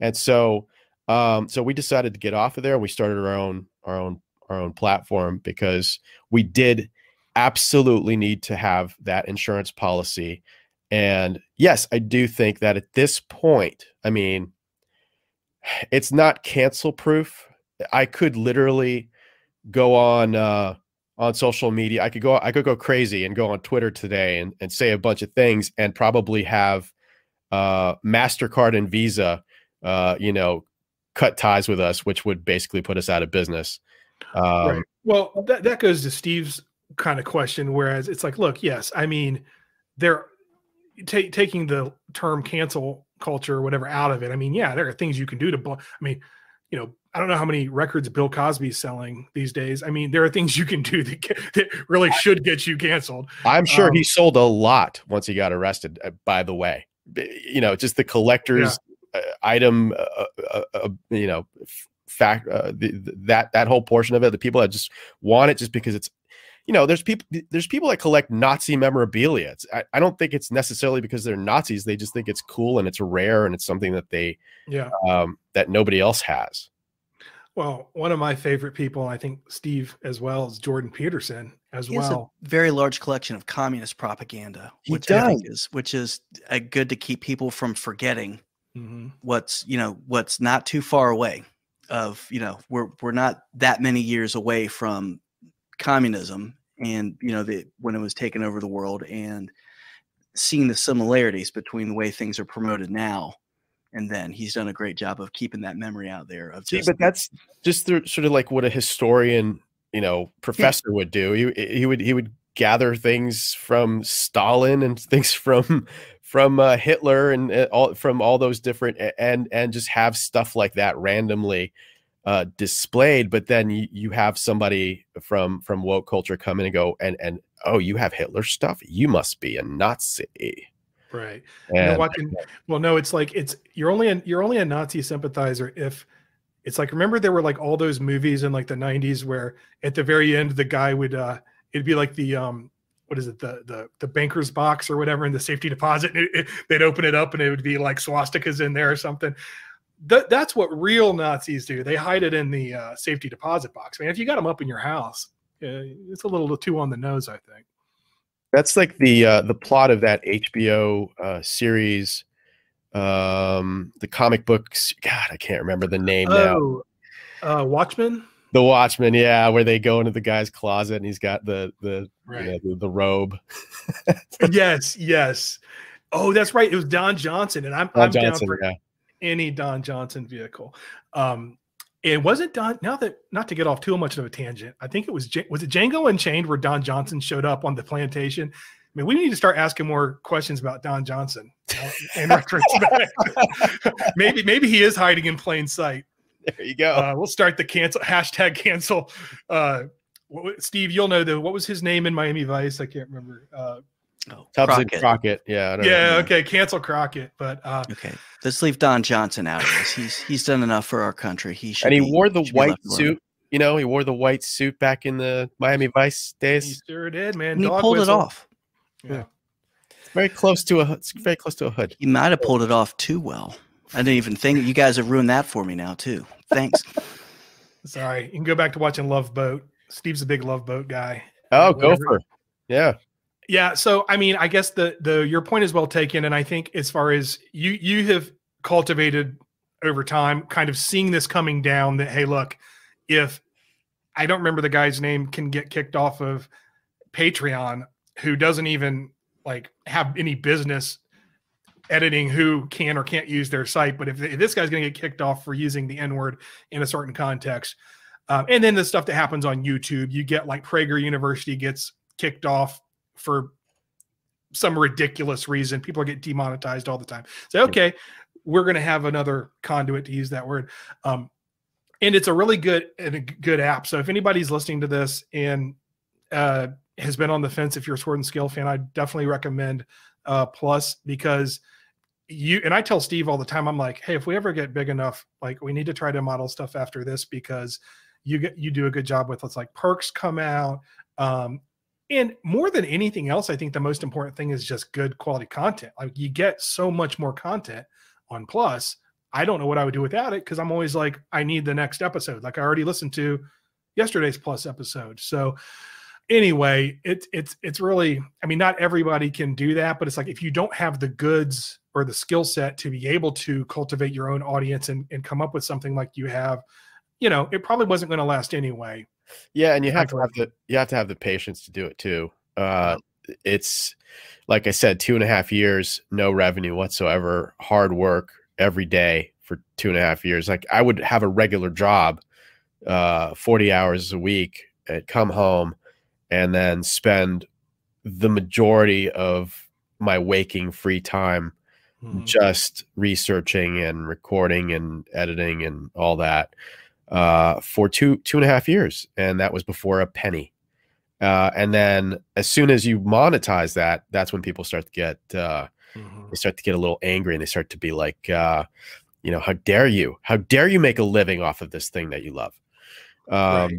[SPEAKER 9] And so we decided to get off of there, and we started our own platform, because we did absolutely need to have that insurance policy. And yes, I do think that at this point, I mean, it's not cancel proof. I could literally go on social media. I could go crazy and go on Twitter today and say a bunch of things, and probably have MasterCard and Visa, cut ties with us, which would basically put us out of business.
[SPEAKER 8] Right. Well, that goes to Steve's kind of question. Whereas it's like, look, yes, I mean, they're taking the term cancel culture or whatever out of it. I mean, yeah, there are things you can do to, I mean, I don't know how many records Bill Cosby's selling these days. I mean, there are things you can do that really should get you canceled.
[SPEAKER 9] I'm sure he sold a lot once he got arrested, by the way. Just the collector's item, fact, that whole portion of it, the people that just want it just because it's, there's people that collect Nazi memorabilia. I don't think it's necessarily because they're Nazis. They just think it's cool and it's rare and it's something that they, that nobody else has.
[SPEAKER 8] Well, one of my favorite people, I think Steve as well, is Jordan Peterson as
[SPEAKER 3] he has
[SPEAKER 8] well.
[SPEAKER 3] A very large collection of communist propaganda, which is good to keep people from forgetting what's not too far away of, we're not that many years away from communism and, when it was taking over the world, and seeing the similarities between the way things are promoted now and then. He's done a great job of keeping that memory out there of just.
[SPEAKER 9] But that's just sort of like what a historian, professor would do. He would gather things from Stalin and things from Hitler and from all those different, and just have stuff like that randomly displayed. But then you have somebody from woke culture come in and go, and oh, you have Hitler stuff, you must be a Nazi.
[SPEAKER 8] Right.
[SPEAKER 9] And
[SPEAKER 8] well, no, it's like you're only a Nazi sympathizer if it's like, remember there were like all those movies in like the 90s where at the very end the guy would it'd be like the what is it, the banker's box or whatever in the safety deposit, they'd open it up and it would be like swastikas in there or something. That's what real Nazis do. They hide it in the safety deposit box. I mean, if you got them up in your house, it's a little too on the nose, I think.
[SPEAKER 9] That's like the plot of that HBO series, the comic books. God, I can't remember the name now.
[SPEAKER 8] Watchmen.
[SPEAKER 9] The Watchmen, yeah, where they go into the guy's closet and he's got the robe.
[SPEAKER 8] Yes. Oh, that's right. It was Don Johnson, and I'm down for any Don Johnson vehicle. It wasn't Don. Not to get off too much of a tangent, I think it was it Django Unchained where Don Johnson showed up on the plantation. I mean, we need to start asking more questions about Don Johnson. In retrospect, maybe he is hiding in plain sight.
[SPEAKER 9] There you go.
[SPEAKER 8] We'll start the #cancel. Steve, you'll know what was his name in Miami Vice? I can't remember.
[SPEAKER 9] Tubbs and Crockett. Yeah. I don't know.
[SPEAKER 8] Okay. Cancel Crockett. But
[SPEAKER 3] okay, let's leave Don Johnson out of this. He's done enough for our country. He
[SPEAKER 9] wore the white suit. He wore the white suit back in the Miami Vice days.
[SPEAKER 8] He sure did, man.
[SPEAKER 3] And he pulled it off.
[SPEAKER 8] Yeah.
[SPEAKER 9] It's very close to a hood.
[SPEAKER 3] He might have pulled it off too well. I didn't even think. You guys have ruined that for me now too. Thanks.
[SPEAKER 8] Sorry. You can go back to watching Love Boat. Steve's a big Love Boat guy.
[SPEAKER 9] Oh, Gopher. Yeah.
[SPEAKER 8] Yeah. So, I mean, I guess your point is well taken. And I think as far as you have cultivated over time, kind of seeing this coming down that, hey, look, if I don't remember the guy's name can get kicked off of Patreon, who doesn't even like have any business editing who can or can't use their site. But if this guy's going to get kicked off for using the N-word in a certain context, and then the stuff that happens on YouTube, you get like Prager University gets kicked off for some ridiculous reason. People get demonetized all the time. So, okay, we're going to have another conduit, to use that word. And it's a really good app. So if anybody's listening to this and has been on the fence, if you're a Sword and Scale fan, I definitely recommend Plus, because I tell Steve all the time, I'm like, hey, if we ever get big enough, like we need to try to model stuff after this, because you do a good job with, let's like Perks come out. And more than anything else, I think the most important thing is just good quality content. Like you get so much more content on Plus. I don't know what I would do without it, because I'm always like, I need the next episode. Like I already listened to yesterday's Plus episode. So anyway, it's really, I mean, not everybody can do that, but it's like if you don't have the goods or the skill set to be able to cultivate your own audience and come up with something like you have, it probably wasn't going to last anyway.
[SPEAKER 9] Yeah, and you have to have the patience to do it too. It's like I said, 2.5 years, no revenue whatsoever, hard work every day for 2.5 years. Like I would have a regular job, 40 hours a week, and come home and then spend the majority of my waking free time just researching and recording and editing and all that for 2.5 years. And that was before a penny. And then as soon as you monetize that, that's when people start to get, they start to get a little angry, and they start to be like, how dare you make a living off of this thing that you love? Right.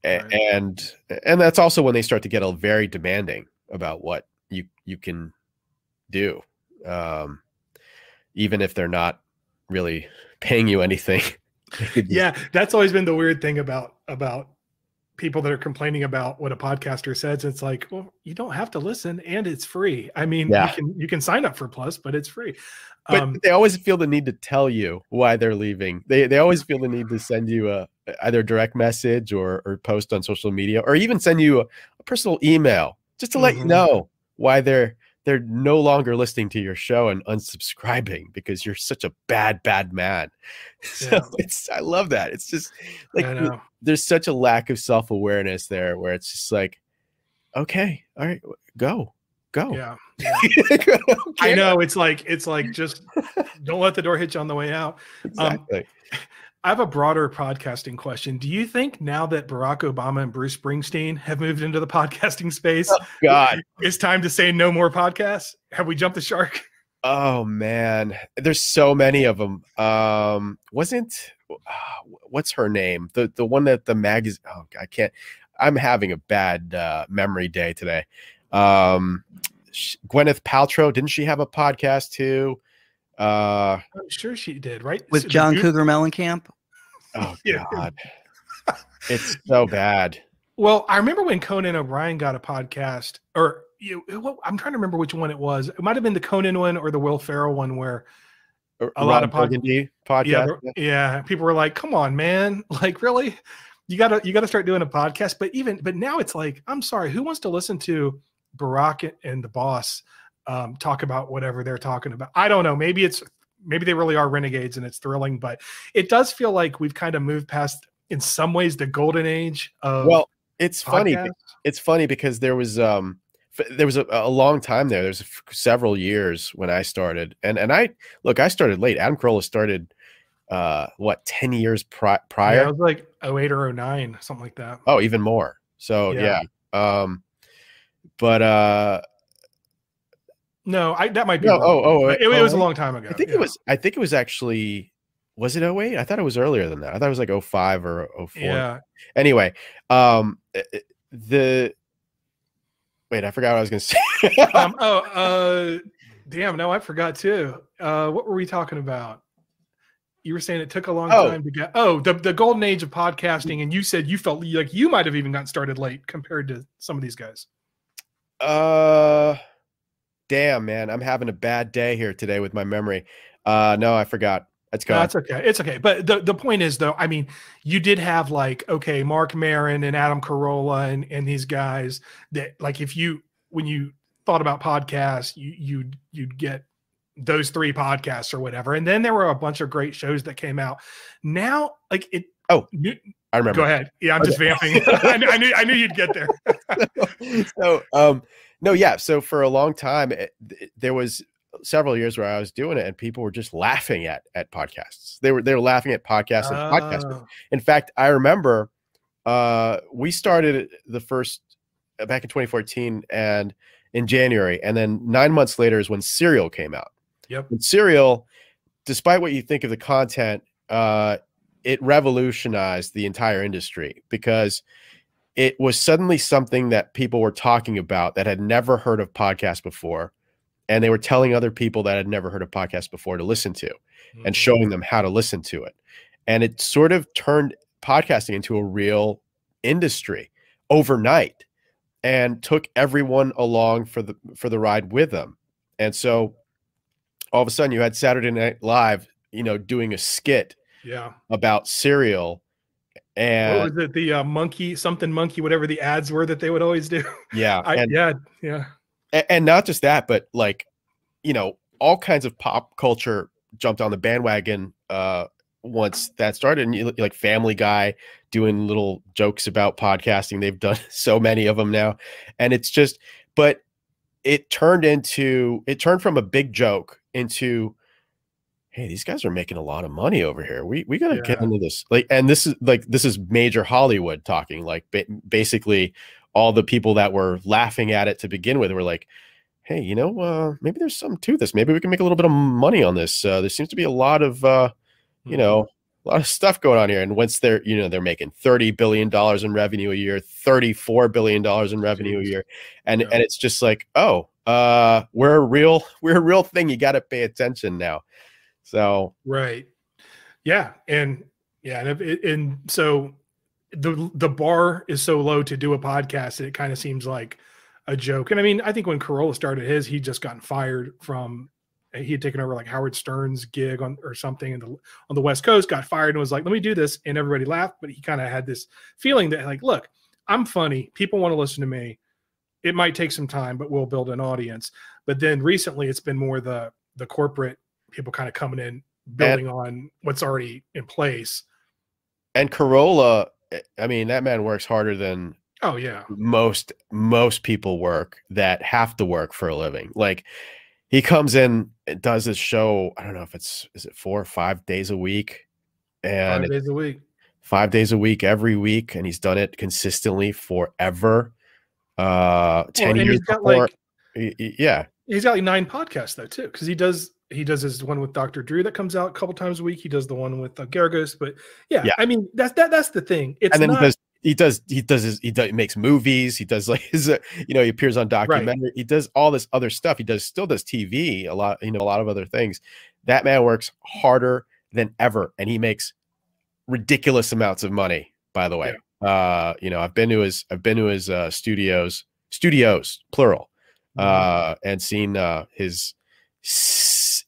[SPEAKER 9] And that's also when they start to get very demanding about what you can do. Even if they're not really paying you anything.
[SPEAKER 8] Yeah. That's always been the weird thing about people that are complaining about what a podcaster says. It's like, well, you don't have to listen, and it's free. I mean,
[SPEAKER 9] Yeah.
[SPEAKER 8] you can sign up for Plus, but it's free.
[SPEAKER 9] But they always feel the need to tell you why they're leaving. They always feel the need to send you either a direct message or post on social media, or even send you a personal email just to let you know why they're no longer listening to your show and unsubscribing because you're such a bad man. So I love that. It's just like there's such a lack of self-awareness there where it's just like, okay, all right, go.
[SPEAKER 8] Yeah. I know. It's like just don't let the door hit you on the way out.
[SPEAKER 9] Exactly.
[SPEAKER 8] I have a broader podcasting question. Do you think now that Barack Obama and Bruce Springsteen have moved into the podcasting space, it's time to say no more podcasts? Have we jumped the shark?
[SPEAKER 9] Oh man, there's so many of them. What's her name? The one that the magazine. Oh, I can't. I'm having a bad memory day today. Gwyneth Paltrow, didn't she have a podcast too?
[SPEAKER 8] I'm sure she did, right?
[SPEAKER 3] With John Cougar Mellencamp.
[SPEAKER 9] Oh God, it's so bad.
[SPEAKER 8] Well, I remember when Conan O'Brien got a podcast, or I'm trying to remember which one it was. It might have been the Conan one or the Will Ferrell one, where a lot of
[SPEAKER 9] podcasts.
[SPEAKER 8] Yeah, people were like, "Come on, man! Like, really? You gotta start doing a podcast." But now it's like, I'm sorry, who wants to listen to Barack and the boss talk about whatever they're talking about? I don't know. Maybe they really are renegades and it's thrilling, but it does feel like we've kind of moved past, in some ways, the golden age of.
[SPEAKER 9] Well, it's
[SPEAKER 8] podcasts.
[SPEAKER 9] funny. It's funny because there was a long time there. There's several years when I started, and I started late. Adam Carolla started 10 years prior?
[SPEAKER 8] Yeah, it was like 08 or 09, something like that.
[SPEAKER 9] Oh, even more. So yeah.
[SPEAKER 8] No, that might be.
[SPEAKER 9] No,
[SPEAKER 8] it was a long time ago.
[SPEAKER 9] I think it was actually. Was it 08? I thought it was earlier than that. I thought it was like 05 or 04.
[SPEAKER 8] Yeah.
[SPEAKER 9] Anyway, wait, I forgot what I was going to say.
[SPEAKER 8] Damn, no, I forgot too. What were we talking about? You were saying it took a long time to get. The golden age of podcasting, and you said you felt like you might have even gotten started late compared to some of these guys.
[SPEAKER 9] Damn, man, I'm having a bad day here today with my memory. No, I forgot. It's gone.
[SPEAKER 8] That's okay. It's okay. But the point is, though, I mean, you did have Mark Maron and Adam Carolla and these guys that, like, when you thought about podcasts, you'd get those three podcasts or whatever. And then there were a bunch of great shows that came out. Now, like it. Oh,
[SPEAKER 9] I remember.
[SPEAKER 8] Go ahead. Yeah, I'm just vamping. I knew you'd get there.
[SPEAKER 9] So for a long time, there was several years where I was doing it and people were just laughing at podcasts. They were laughing at podcasts and podcasters. In fact, I remember we started the first back in 2014 and in January, and then 9 months later is when Serial came out.
[SPEAKER 8] Yep.
[SPEAKER 9] And Serial, despite what you think of the content, it revolutionized the entire industry because it was suddenly something that people were talking about that had never heard of podcasts before. And they were telling other people that had never heard of podcasts before to listen to and showing them how to listen to it. And it sort of turned podcasting into a real industry overnight and took everyone along for the ride with them. And so all of a sudden you had Saturday Night Live, doing a skit about Serial. And
[SPEAKER 8] what was it? The monkey, whatever the ads were that they would always do.
[SPEAKER 9] Yeah.
[SPEAKER 8] Yeah.
[SPEAKER 9] And not just that, but all kinds of pop culture jumped on the bandwagon once that started. And like Family Guy doing little jokes about podcasting. They've done so many of them now. And it's just, but it turned from a big joke into, hey, these guys are making a lot of money over here. We got to get into this. This is major Hollywood talking, like basically all the people that were laughing at it to begin with were like, hey, maybe there's something to this. Maybe we can make a little bit of money on this. There seems to be a lot of, a lot of stuff going on here. And once they're making $30 billion in revenue a year, $34 billion in revenue a year. And it's just like, we're a real thing. You got to pay attention now. So,
[SPEAKER 8] right. Yeah. And so the bar is so low to do a podcast that it kind of seems like a joke. And I mean, I think when Carolla started his, he'd just gotten fired from, he had taken over like Howard Stern's gig or something on the West Coast, got fired and was like, let me do this. And everybody laughed, but he kind of had this feeling that like, look, I'm funny. People want to listen to me. It might take some time, but we'll build an audience. But then recently it's been more the corporate people kind of coming in, building on what's already in place.
[SPEAKER 9] And Carolla, I mean, that man works harder than most people work that have to work for a living. Like, he comes in and does this show, I don't know if is it 4 or 5 days a week? And
[SPEAKER 8] 5 days a week.
[SPEAKER 9] 5 days a week, every week, and he's done it consistently forever. 10 years before. Yeah.
[SPEAKER 8] He's got like 9 podcasts though too, because he does his one with Dr. Drew that comes out a couple times a week. He does the one with Garagos, but yeah, I mean that's the thing. It's
[SPEAKER 9] and then
[SPEAKER 8] not,
[SPEAKER 9] he makes movies. He does like his he appears on documentary. Right. He does all this other stuff. He still does TV, a lot of other things. That man works harder than ever, and he makes ridiculous amounts of money, by the way. Yeah. I've been to his studios plural, and seen his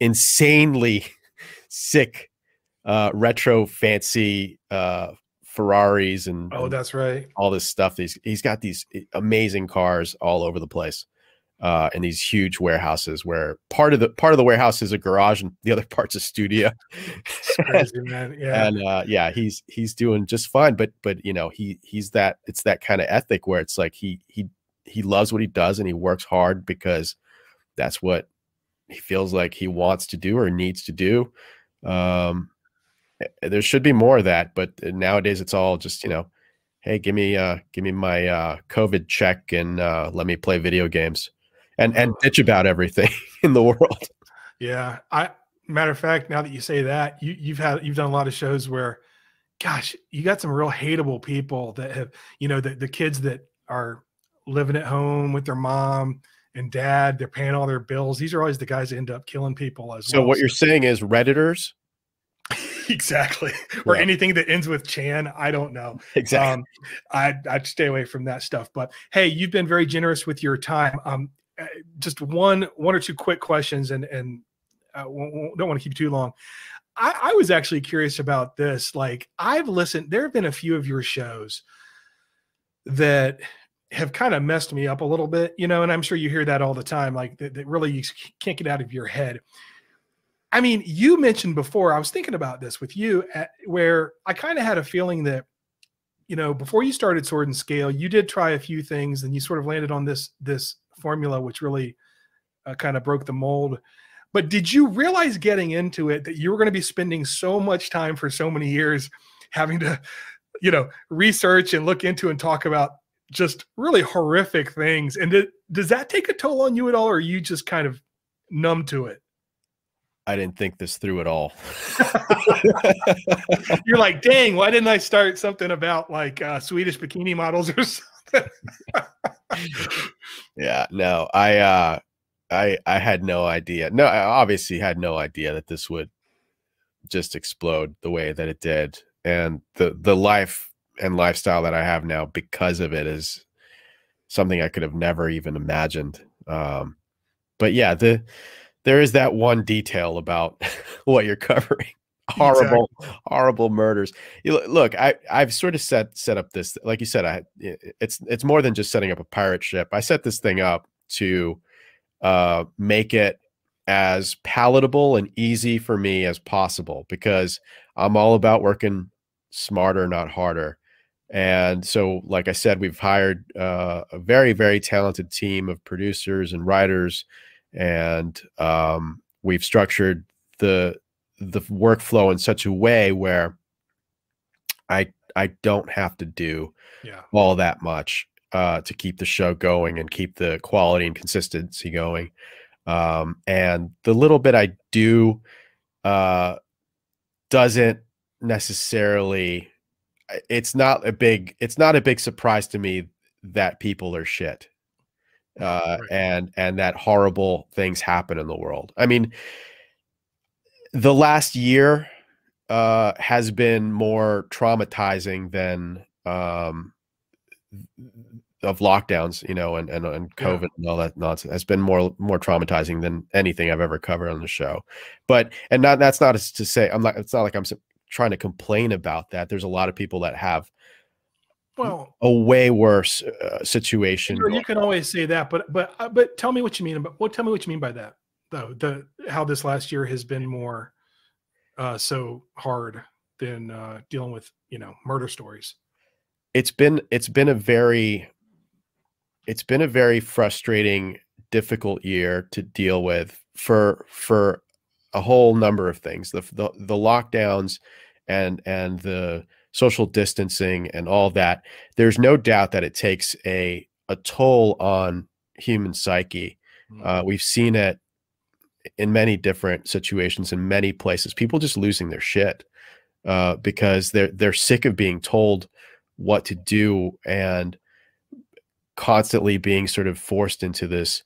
[SPEAKER 9] insanely sick retro fancy Ferraris and
[SPEAKER 8] that's right,
[SPEAKER 9] all this stuff. He's got these amazing cars all over the place, in these huge warehouses where part of the warehouse is a garage and the other part's a studio.
[SPEAKER 8] It's crazy, man. Yeah.
[SPEAKER 9] And he's doing just fine, but it's that kind of ethic where it's like he loves what he does and he works hard because that's what he feels like he wants to do or needs to do. There should be more of that, but nowadays it's all just, hey, give me my COVID check and let me play video games and bitch about everything in the world.
[SPEAKER 8] Yeah. Matter of fact, now that you say that, you've done a lot of shows where, gosh, you got some real hateable people that have, the kids that are living at home with their mom and dad, they're paying all their bills. These are always the guys that end up killing people as well.
[SPEAKER 9] So what you're saying is Redditors?
[SPEAKER 8] Exactly. Or anything that ends with Chan. I don't know.
[SPEAKER 9] Exactly.
[SPEAKER 8] I'd stay away from that stuff. But hey, you've been very generous with your time. Just one or two quick questions, and don't want to keep you too long. I was actually curious about this. Like, I've listened, there have been a few of your shows that have kind of messed me up a little bit, and I'm sure you hear that all the time, like that really you can't get out of your head. I mean, you mentioned before, I was thinking about this with you, where I kind of had a feeling that, before you started Sword and Scale, you did try a few things and you sort of landed on this formula, which really kind of broke the mold. But did you realize getting into it that you were going to be spending so much time for so many years having to, research and look into and talk about just really horrific things? And does that take a toll on you at all, or are you just kind of numb to it?
[SPEAKER 9] I didn't think this through at all.
[SPEAKER 8] You're like, dang, why didn't I start something about like Swedish bikini models or something?
[SPEAKER 9] Yeah, no, I had no idea. No, I obviously had no idea that this would just explode the way that it did. And the life and lifestyle that I have now because of it is something I could have never even imagined. But yeah, there is that one detail about what you're covering. Horrible murders. Look, I've sort of set up this, like you said, it's more than just setting up a pirate ship. I set this thing up to make it as palatable and easy for me as possible, because I'm all about working smarter, not harder. And so, like I said, we've hired a very, very talented team of producers and writers, and we've structured the workflow in such a way where I don't have to do all that much to keep the show going and keep the quality and consistency going. And the little bit I do doesn't necessarily, it's not a big surprise to me that people are shit. And that horrible things happen in the world. I mean, the last year has been more traumatizing than of lockdowns, you know, and COVID and all that nonsense has been more traumatizing than anything I've ever covered on the show. But that's not to say it's not like I'm trying to complain about that. There's a lot of people that have a way worse situation.
[SPEAKER 8] You can always say that, but tell me what you mean. Tell me what you mean by that, though. How this last year has been more so hard than dealing with, you know, murder stories.
[SPEAKER 9] It's been a very frustrating, difficult year to deal with for a whole number of things. The lockdowns and the social distancing and all that. There's no doubt that it takes a toll on human psyche. We've seen it in many different situations in many places. People just losing their shit because they're sick of being told what to do and constantly being sort of forced into this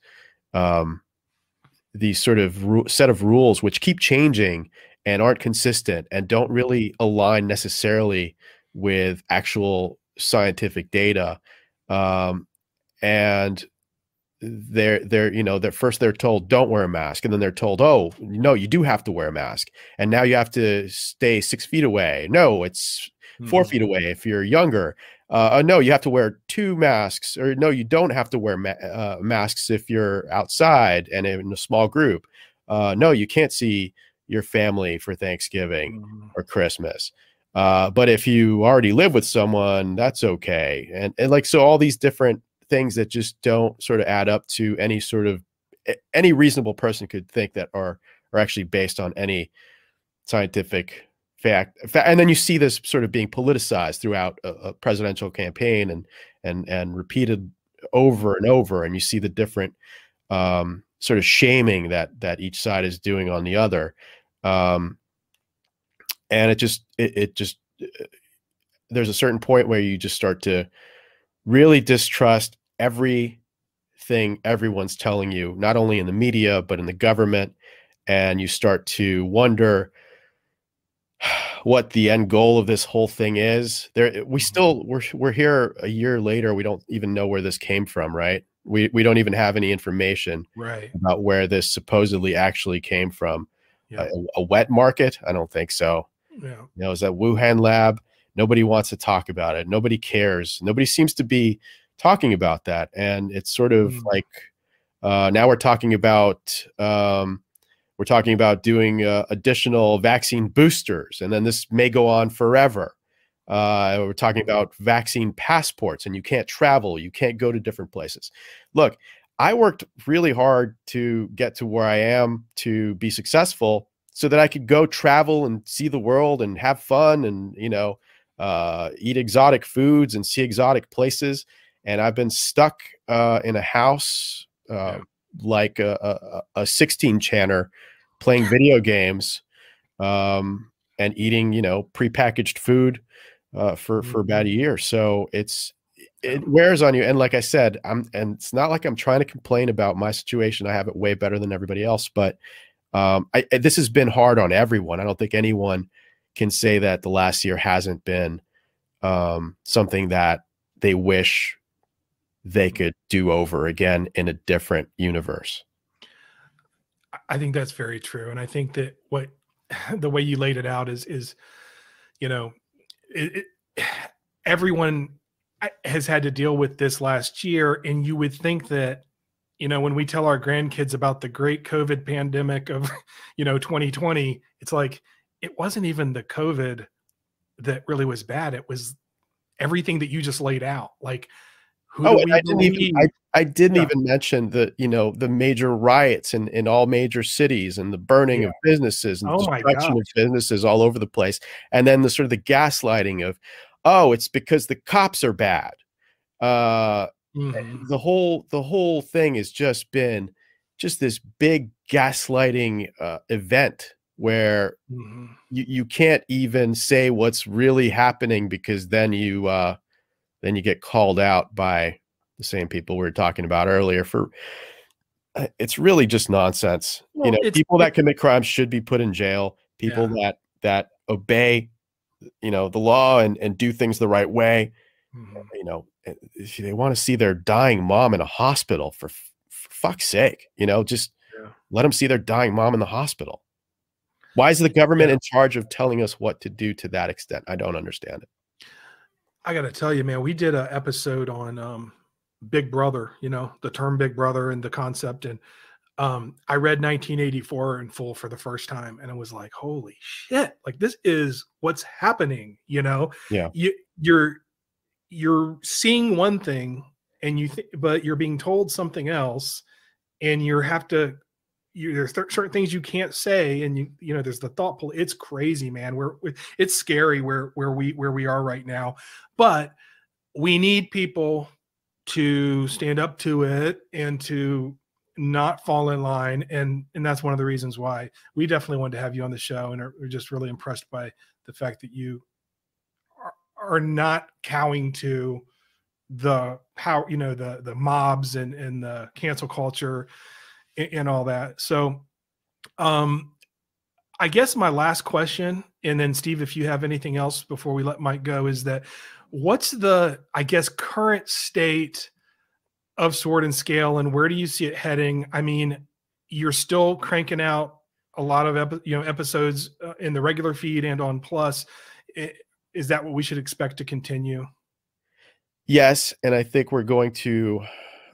[SPEAKER 9] these sort of set of rules which keep changing and aren't consistent and don't really align necessarily with actual scientific data. And they're you know, first they're told don't wear a mask, and then they're told, oh no, you do have to wear a mask, and now you have to stay 6 feet away. No, it's 4 feet away if you're younger. No, you have to wear 2 masks, or no, you don't have to wear masks if you're outside and in a small group. No, you can't see your family for Thanksgiving or Christmas. But if you already live with someone, that's okay. And like, so all these different things that just don't sort of add up to any reasonable person could think that are actually based on any scientific fact. And then you see this sort of being politicized throughout a presidential campaign and repeated over and over. And you see the different sort of shaming that each side is doing on the other. And it just there's a certain point where you just start to really distrust everything everyone's telling you, not only in the media, but in the government. And you start to wonder what the end goal of this whole thing is. We're here a year later. We don't even know where this came from, right? We don't even have any information about where this supposedly actually came from. A wet market? I don't think so. You know, is that Wuhan lab? Nobody wants to talk about it. Nobody cares. Nobody seems to be talking about that. And it's sort of like now we're talking about doing additional vaccine boosters, and then this may go on forever. We're talking about vaccine passports, and you can't travel, you can't go to different places. Look, I worked really hard to get to where I am to be successful so that I could go travel and see the world and have fun and, you know, eat exotic foods and see exotic places. And I've been stuck in a house like a 16-channer playing video games and eating, you know, prepackaged food for about a year. So it wears on you. And like I said, and it's not like I'm trying to complain about my situation. I have it way better than everybody else, but this has been hard on everyone. I don't think anyone can say that the last year hasn't been something that they wish they could do over again in a different universe.
[SPEAKER 8] I think that's very true. And I think that the way you laid it out is, you know, everyone has had to deal with this last year. And you would think that, you know, when we tell our grandkids about the great COVID pandemic of, you know, 2020, it's like, it wasn't even the COVID that really was bad. It was everything that you just laid out. Like,
[SPEAKER 9] I didn't even mention the, you know, the major riots in all major cities and the burning of businesses and destruction of businesses all over the place. And then the sort of the gaslighting of, oh, it's because the cops are bad. The whole thing has just been this big gaslighting event where you can't even say what's really happening, because then you get called out by the same people we were talking about earlier for it's really just nonsense. Well, you know, people that commit crimes should be put in jail. People that obey, you know, the law and do things the right way You know, if they want to see their dying mom in a hospital, for fuck's sake, you know, just let them see their dying mom in the hospital. Why is the government in charge of telling us what to do to that extent? I don't understand it.
[SPEAKER 8] I got to tell you, man, we did an episode on Big Brother, you know, the term Big Brother and the concept. And I read 1984 in full for the first time, and it was like, holy shit, like this is what's happening, you know?
[SPEAKER 9] Yeah.
[SPEAKER 8] You're seeing one thing and but you're being told something else, and there's certain things you can't say, and you know, there's the thought pull. It's crazy, man. It's scary where we are right now, but we need people to stand up to it and to not fall in line. And that's one of the reasons why we definitely wanted to have you on the show, and we're just really impressed by the fact that you are not cowing to the power, you know, the mobs and the cancel culture and all that. So I guess my last question, and then Steve, if you have anything else before we let Mike go, is that what's the, I guess, current state of Sword and Scale, and where do you see it heading? I mean, you're still cranking out a lot of episodes in the regular feed and on Plus. Is that what we should expect to continue?
[SPEAKER 9] Yes, and I think we're going to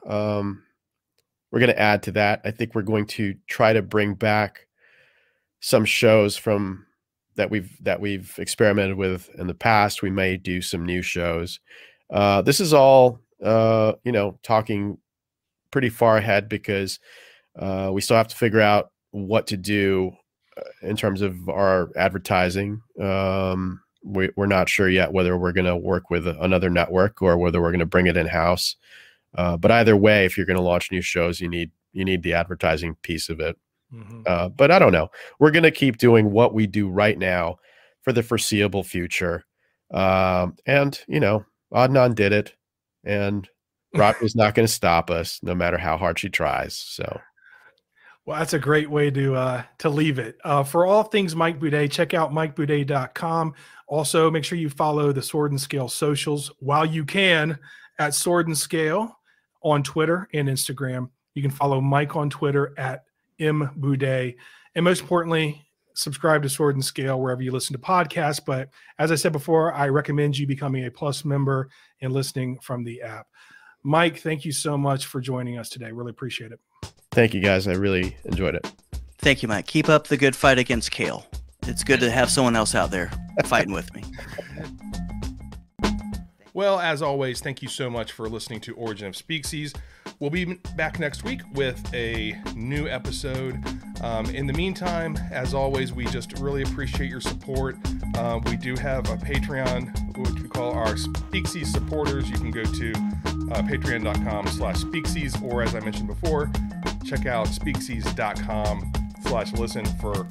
[SPEAKER 9] add to that. I think we're going to try to bring back some shows from that we've experimented with in the past. We may do some new shows. This is all you know, talking pretty far ahead, because we still have to figure out what to do in terms of our advertising. We're not sure yet whether we're going to work with another network or whether we're going to bring it in house. But either way, if you're going to launch new shows, you need the advertising piece of it. But I don't know. We're going to keep doing what we do right now for the foreseeable future. And you know, Adnan did it, and Robbie's not going to stop us, no matter how hard she tries. So.
[SPEAKER 8] Well, that's a great way to leave it. For all things Mike Boudet, check out MikeBoudet.com. Also, make sure you follow the Sword and Scale socials while you can at Sword and Scale on Twitter and Instagram. You can follow Mike on Twitter at mboudet. And most importantly, subscribe to Sword and Scale wherever you listen to podcasts. But as I said before, I recommend you becoming a Plus member and listening from the app. Mike, thank you so much for joining us today. Really appreciate it.
[SPEAKER 9] Thank you, guys. I really enjoyed it.
[SPEAKER 3] Thank you, Mike. Keep up the good fight against Kale. It's good to have someone else out there fighting with me.
[SPEAKER 2] Well, as always, thank you so much for listening to Origin of Speaksies. We'll be back next week with a new episode. In the meantime, as always, we just really appreciate your support. We do have a Patreon, which we call our Speaksies supporters. You can go to patreon.com/Speaksies, or as I mentioned before, check out speaksies.com/listen for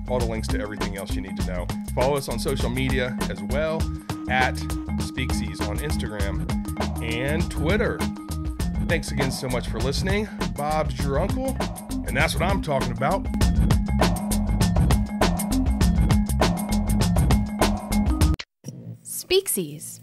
[SPEAKER 2] all the links to everything else you need to know. Follow us on social media as well, at Speaksies on Instagram and Twitter. Thanks again so much for listening. Bob's your uncle, and that's what I'm talking about.
[SPEAKER 10] Speaksies.